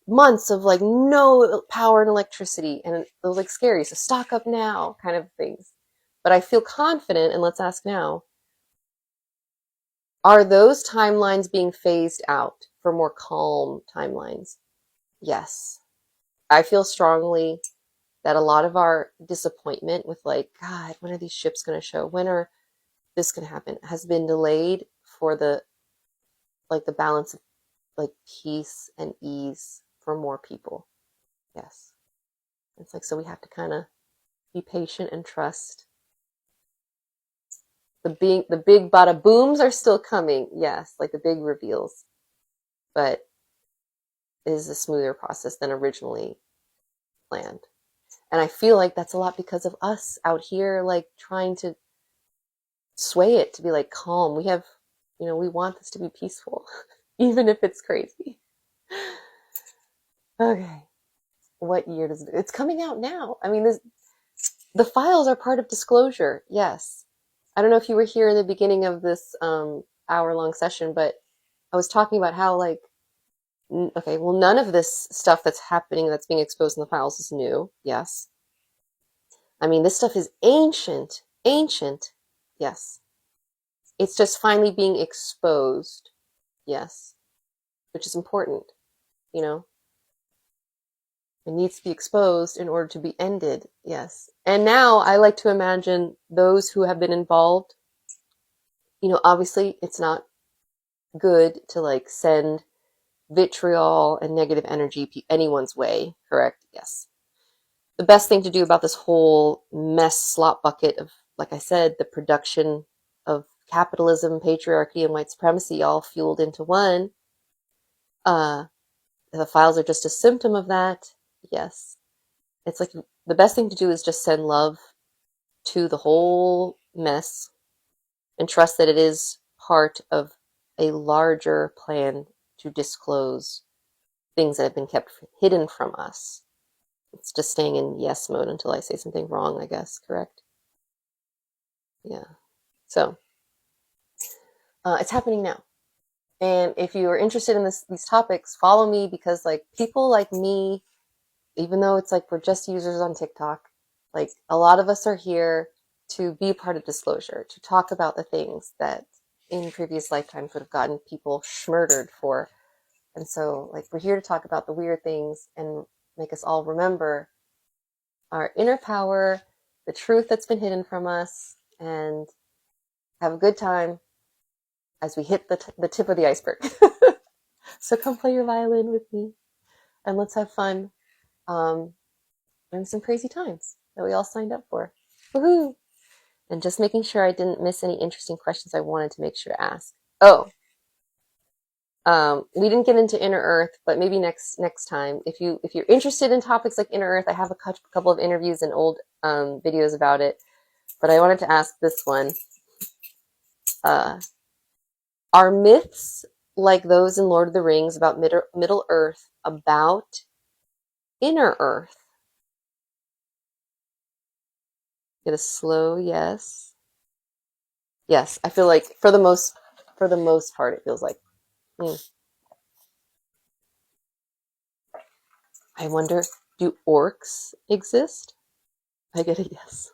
months of like no power and electricity, and it was like scary. So stock up now, kind of things. But I feel confident, and let's ask now: are those timelines being phased out for more calm timelines? Yes. I feel strongly that a lot of our disappointment with like, God, when are these ships going to show? When are this going to happen? Has been delayed for the like the balance of like peace and ease for more people. Yes. It's like, so we have to kind of be patient and trust. The big bada booms are still coming. Yes, like the big reveals. But it is a smoother process than originally planned. And I feel like that's a lot because of us out here, like trying to sway it to be like calm. We have, we want this to be peaceful, even if it's crazy. Okay. What year does it? It's coming out now. I mean, the files are part of disclosure. Yes. I don't know if you were here in the beginning of this hour-long session, but I was talking about how, like, okay, well, none of this stuff that's happening, that's being exposed in the files is new. Yes. I mean, this stuff is ancient. Ancient. Yes. It's just finally being exposed. Yes. Which is important, you know? It needs to be exposed in order to be ended. Yes. And now I like to imagine those who have been involved, obviously it's not good to like send vitriol and negative energy anyone's way, correct? Yes. The best thing to do about this whole mess slop bucket of, like I said, the production of capitalism, patriarchy, and white supremacy all fueled into one, the files are just a symptom of that. Yes. It's like the best thing to do is just send love to the whole mess and trust that it is part of a larger plan to disclose things that have been kept hidden from us. It's just staying in yes mode until I say something wrong, I guess, correct? Yeah. So it's happening now. And if you are interested in these topics, follow me, because like people like me, even though it's like we're just users on TikTok, like a lot of us are here to be part of disclosure, to talk about the things that in previous lifetimes would have gotten people schmurdered for. And so like we're here to talk about the weird things and make us all remember our inner power, the truth that's been hidden from us, and have a good time as we hit the tip of the iceberg. So come play your violin with me and let's have fun. And some crazy times that we all signed up for. Woohoo! And just making sure I didn't miss any interesting questions I wanted to make sure to ask. Oh, we didn't get into Inner Earth, but maybe next time. If you're interested in topics like Inner Earth, I have a couple of interviews and old videos about it. But I wanted to ask this one: are myths like those in Lord of the Rings about Middle Earth about Inner Earth? Get a slow yes. Yes, I feel like for the most part, it feels like. I wonder, do orcs exist? I get a yes.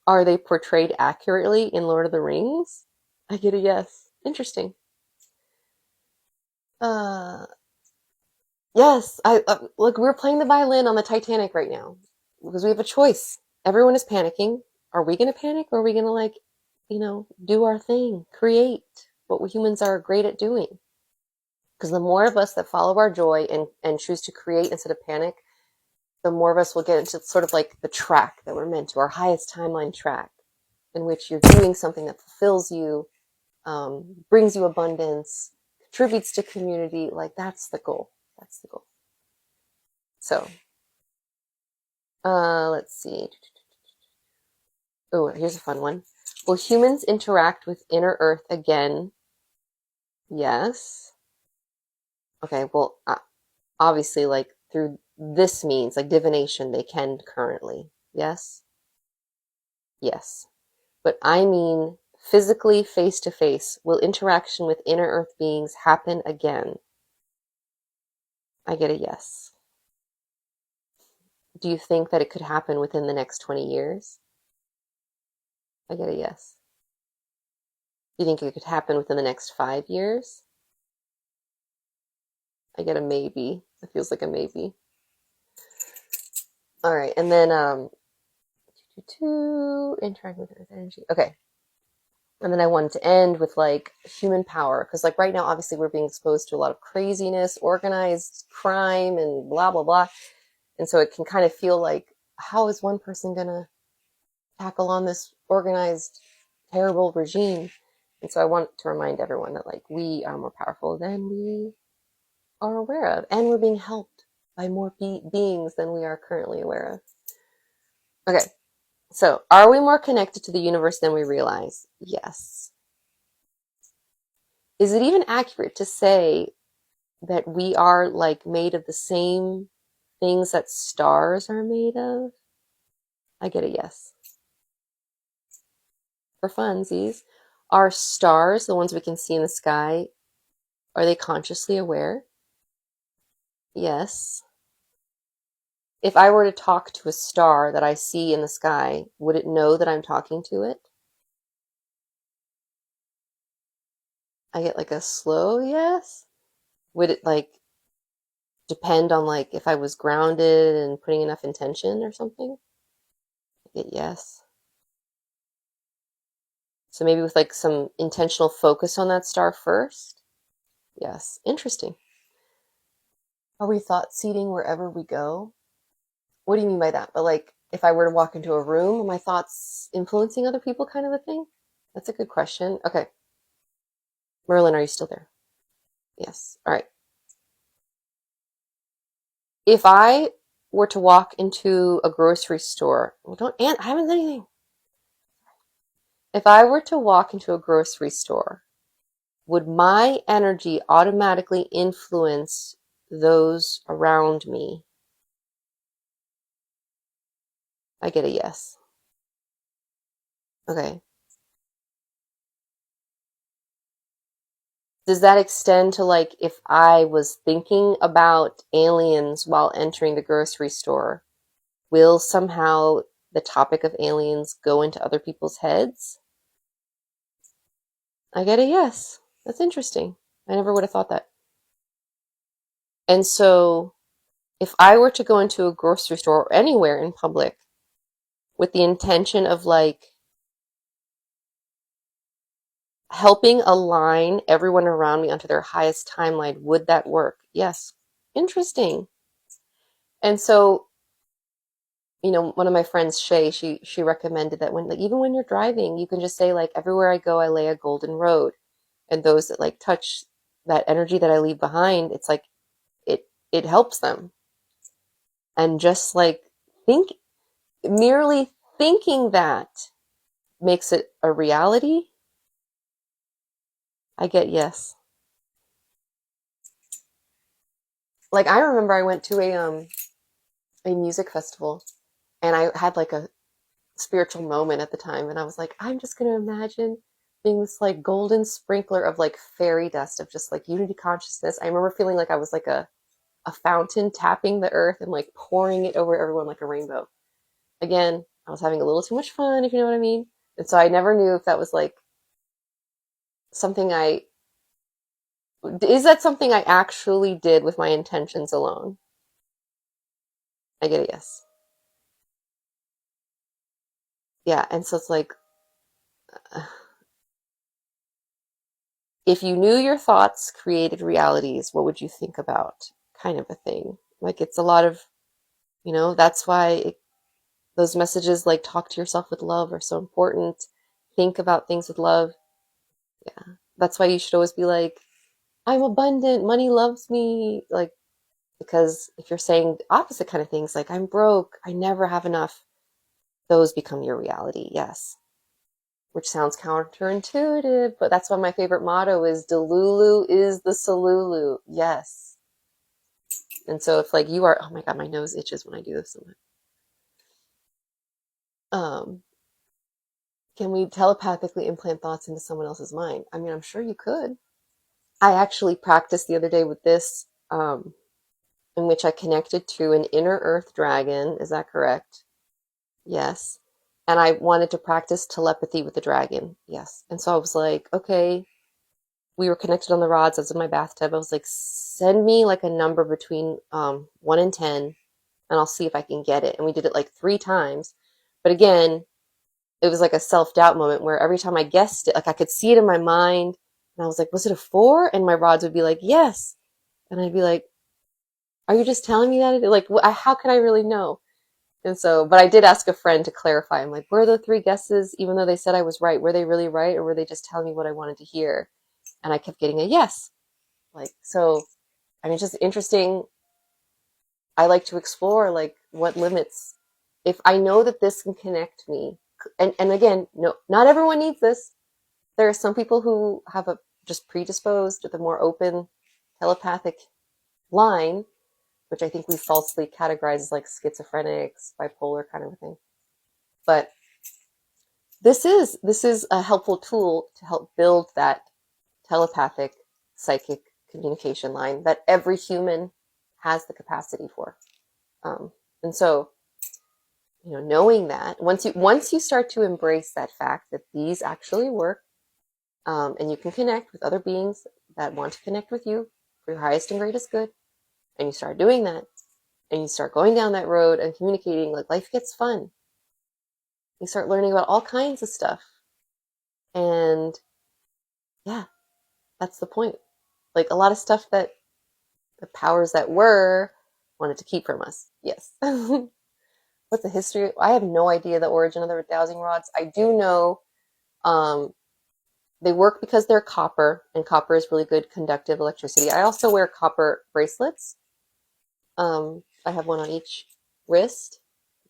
Are they portrayed accurately in Lord of the Rings? I get a yes. Interesting. Yes, I look. We're playing the violin on the Titanic right now. because we have a choice. Everyone is panicking. Are we going to panic, or are we going to do our thing, create what humans are great at doing? Because the more of us that follow our joy and choose to create instead of panic, the more of us will get into sort of like the track that we're meant to, our highest timeline track, in which you're doing something that fulfills you, brings you abundance, contributes to community. Like, that's the goal. That's the goal. So, let's see. Oh, here's a fun one. Will humans interact with inner Earth again? Yes. Okay, well, obviously, like, through this means, like divination, they can currently. Yes? Yes. But I mean, physically, face to face, will interaction with inner Earth beings happen again? I get a yes. Do you think that it could happen within the next 20 years? I get a yes. Do you think it could happen within the next 5 years? I get a maybe. It feels like a maybe. All right, and then interact with Earth energy. Okay, and then I wanted to end with like human power, because like right now, obviously, we're being exposed to a lot of craziness, organized crime, and blah blah blah, and so it can kind of feel like, how is one person gonna tackle on this organized, terrible regime? And so I want to remind everyone that like we are more powerful than we are aware of, and we're being helped by more beings than we are currently aware of. Okay, so are we more connected to the universe than we realize? Yes. Is it even accurate to say that we are like made of the same things that stars are made of? I get a yes. For funsies, are stars, the ones we can see in the sky, are they consciously aware? Yes. If I were to talk to a star that I see in the sky, would it know that I'm talking to it? I get like a slow yes. Would it like depend on like if I was grounded and putting enough intention or something? I get yes. So maybe with like some intentional focus on that star first? Yes. Interesting. Are we thought seeding wherever we go? What do you mean by that? But like if I were to walk into a room, are my thoughts influencing other people, kind of a thing? That's a good question. Okay. Merlin, are you still there? Yes. All right. If I were to walk into a grocery store, well, don't, Aunt, I haven't done anything. If I were to walk into a grocery store, would my energy automatically influence those around me? I get a yes. Okay. Does that extend to like if I was thinking about aliens while entering the grocery store, will somehow the topic of aliens go into other people's heads? I get a yes. That's interesting. I never would have thought that. And so if I were to go into a grocery store or anywhere in public with the intention of like helping align everyone around me onto their highest timeline, would that work? Yes. Interesting. And so, one of my friends, Shay, she recommended that when like even when you're driving, you can just say like everywhere I go, I lay a golden road. And those that like touch that energy that I leave behind, it's like it helps them. And just like think merely thinking that makes it a reality. I get yes. Like I remember I went to a music festival, and I had like a spiritual moment at the time, and I was like, I'm just gonna imagine being this like golden sprinkler of like fairy dust of just like unity consciousness. I remember feeling like I was like a fountain tapping the earth and like pouring it over everyone like a rainbow. Again, I was having a little too much fun, if you know what I mean. And so I never knew if that was like something is that something I actually did with my intentions alone? I get a yes. Yeah, and so it's like, uh, if you knew your thoughts created realities, what would you think about? Kind of a thing. Like it's a lot of, that's why those messages like talk to yourself with love are so important. Think about things with love. Yeah. That's why you should always be like, I'm abundant, money loves me. Like, because if you're saying the opposite kind of things, like, I'm broke, I never have enough, those become your reality. Yes. Which sounds counterintuitive, but that's why my favorite motto is Delulu is the Solulu. Yes. And so if like you are, oh my God, my nose itches when I do this. Um, can we telepathically implant thoughts into someone else's mind? I mean, I'm sure you could. I actually practiced the other day with this, in which I connected to an inner earth dragon. Is that correct? Yes. And I wanted to practice telepathy with the dragon. Yes. And so I was like, okay, we were connected on the rods. I was in my bathtub. I was like, send me like a number between 1 and 10, and I'll see if I can get it. And we did it like 3 times. But again, it was like a self-doubt moment where every time I guessed it, like I could see it in my mind. And I was like, was it a 4? And my rods would be like, yes. And I'd be like, are you just telling me that? Like, how can I really know? And so, but I did ask a friend to clarify. I'm like, were the 3 guesses, even though they said I was right, were they really right? Or were they just telling me what I wanted to hear? And I kept getting a yes. Like, so, I mean, it's just interesting. I like to explore like what limits, if I know that this can connect me. And again, no, not everyone needs this. There are some people who have a just predisposed with a more open telepathic line, which I think we falsely categorize as like schizophrenics, bipolar kind of a thing. But this is a helpful tool to help build that telepathic psychic communication line that every human has the capacity for. And so, knowing that once you start to embrace that fact that these actually work, and you can connect with other beings that want to connect with you for your highest and greatest good, and you start doing that, and you start going down that road and communicating, like life gets fun. You start learning about all kinds of stuff, and yeah, that's the point. Like a lot of stuff that the powers that were wanted to keep from us. Yes. What's the history? I have no idea the origin of the dowsing rods. I do know um, they work because they're copper, and copper is really good conductive electricity. I also wear copper bracelets. I have one on each wrist,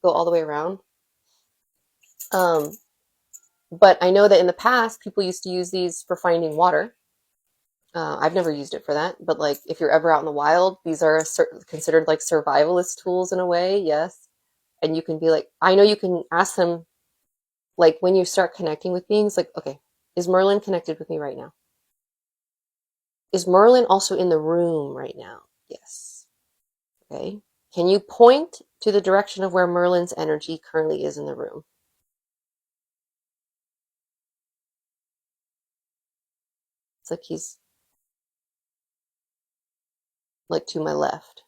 go all the way around. Um, but I know that in the past, people used to use these for finding water. I've never used it for that, but like if you're ever out in the wild, these are considered like survivalist tools in a way. Yes. And you can be like, I know you can ask them, like when you start connecting with beings, like, okay, is Merlin connected with me right now? Is Merlin also in the room right now? Yes. Okay. Can you point to the direction of where Merlin's energy currently is in the room? It's like he's like to my left.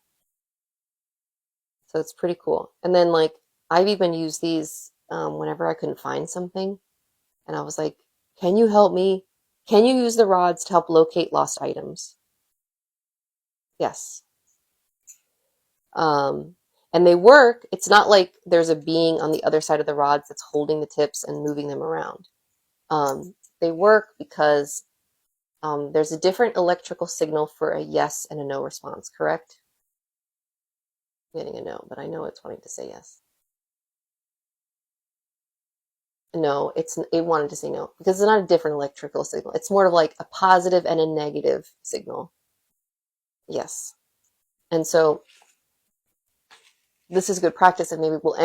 So it's pretty cool. And then like I've even used these whenever I couldn't find something. And I was like, can you help me? Can you use the rods to help locate lost items? Yes. Um, and they work. It's not like there's a being on the other side of the rods that's holding the tips and moving them around. They work because there's a different electrical signal for a yes and a no response, correct? I'm getting a no, but I know it's wanting to say yes. No, it wanted to say no because it's not a different electrical signal. It's more of like a positive and a negative signal. Yes. And so this is good practice, and maybe we'll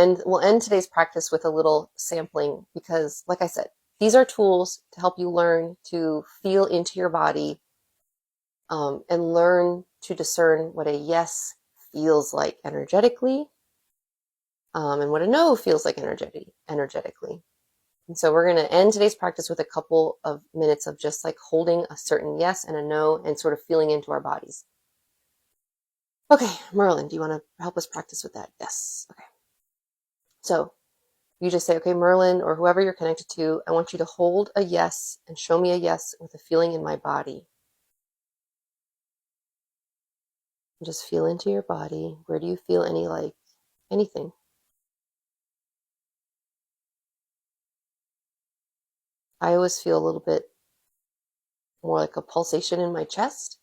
end today's practice with a little sampling because like I said, these are tools to help you learn to feel into your body, and learn to discern what a yes feels like energetically, and what a no feels like energetically. And so we're going to end today's practice with a couple of minutes of just like holding a certain yes and a no and sort of feeling into our bodies. Okay, Merlin, do you want to help us practice with that? Yes. Okay. So You just say, okay, Merlin, or whoever you're connected to, I want you to hold a yes and show me a yes with a feeling in my body. And just feel into your body. Where do you feel anything? I always feel a little bit more like a pulsation in my chest,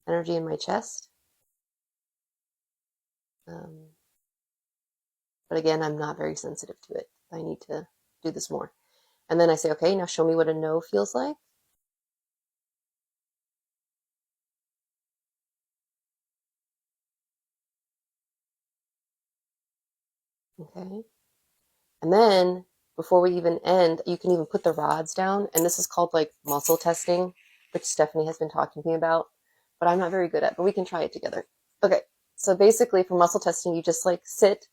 energy in my chest. But again, I'm not very sensitive to it. I need to do this more. And then I say, okay, now show me what a no feels like. Okay. And then before we even end, you can even put the rods down. And this is called like muscle testing, which Stephanie has been talking to me about, but I'm not very good at, but we can try it together. Okay. So basically for muscle testing, you just like sit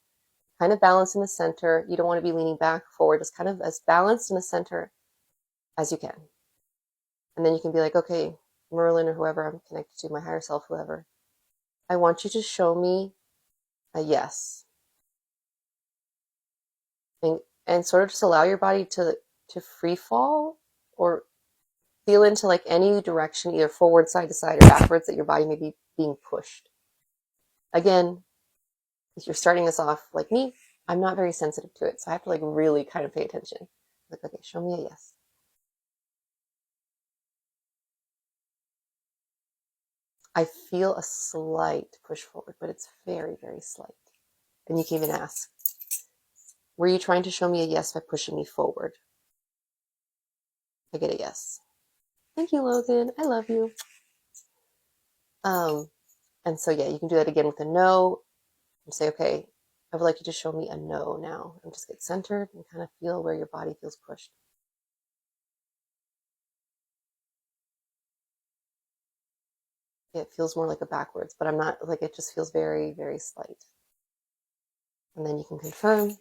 kind of balanced in the center. You don't want to be leaning back forward, just kind of as balanced in the center as you can. And then you can be like, okay, Merlin or whoever I'm connected to, my higher self, whoever, I want you to show me a yes. And sort of just allow your body to free fall or feel into like any direction, either forward, side to side, or backwards that your body may be being pushed. Again, if you're starting this off like me, I'm not very sensitive to it. So I have to like really kind of pay attention. Like, okay, show me a yes. I feel a slight push forward, but it's very, very slight. And you can even ask, were you trying to show me a yes by pushing me forward? I get a yes. Thank you, Logan. I love you. And so, yeah, you can do that again with a no and say, okay, I would like you to show me a no now. And just get centered and kind of feel where your body feels pushed. It feels more like a backwards, but I'm not like, it just feels very, very slight. And then you can confirm.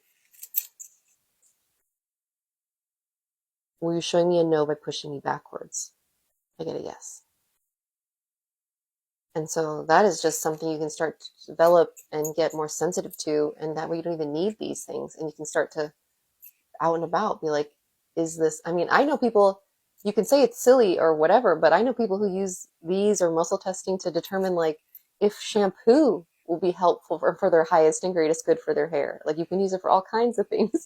Were you showing me a no by pushing me backwards? I get a yes. And so that is just something you can start to develop and get more sensitive to. And that way you don't even need these things. And you can start to out and about be like, is this, I mean, I know people, you can say it's silly or whatever, but I know people who use these or muscle testing to determine like if shampoo will be helpful for their highest and greatest good for their hair. Like you can use it for all kinds of things.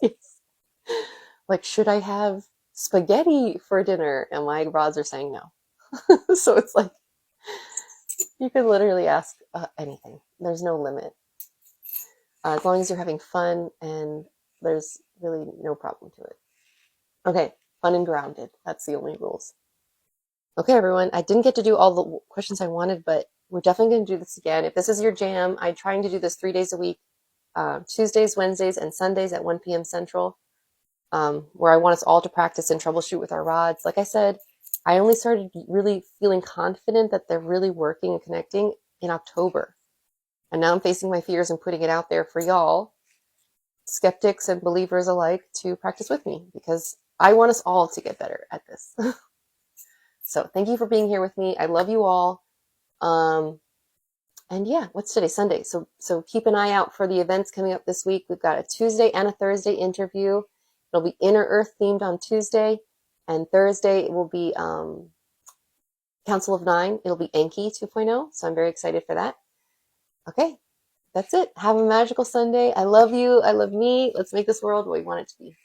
Like, should I have spaghetti for dinner? And my rods are saying no. So it's like, you could literally ask anything. There's no limit. As long as you're having fun and there's really no problem to it. Okay, fun and grounded. That's the only rules. Okay, everyone. I didn't get to do all the questions I wanted, but we're definitely going to do this again. If this is your jam, I'm trying to do this 3 days a week, Tuesdays, Wednesdays, and Sundays at 1 p.m. Central, where I want us all to practice and troubleshoot with our rods. Like I said, I only started really feeling confident that they're really working and connecting in October. And now I'm facing my fears and putting it out there for y'all, skeptics and believers alike, to practice with me because I want us all to get better at this. So thank you for being here with me. I love you all. And yeah, what's today? Sunday. So keep an eye out for the events coming up this week. We've got a Tuesday and a Thursday interview. It'll be Inner Earth themed on Tuesday, and Thursday it will be Council of Nine. It'll be Enki 2.0. So I'm very excited for that. Okay, that's it. Have a magical Sunday. I love you. I love me. Let's make this world what we want it to be.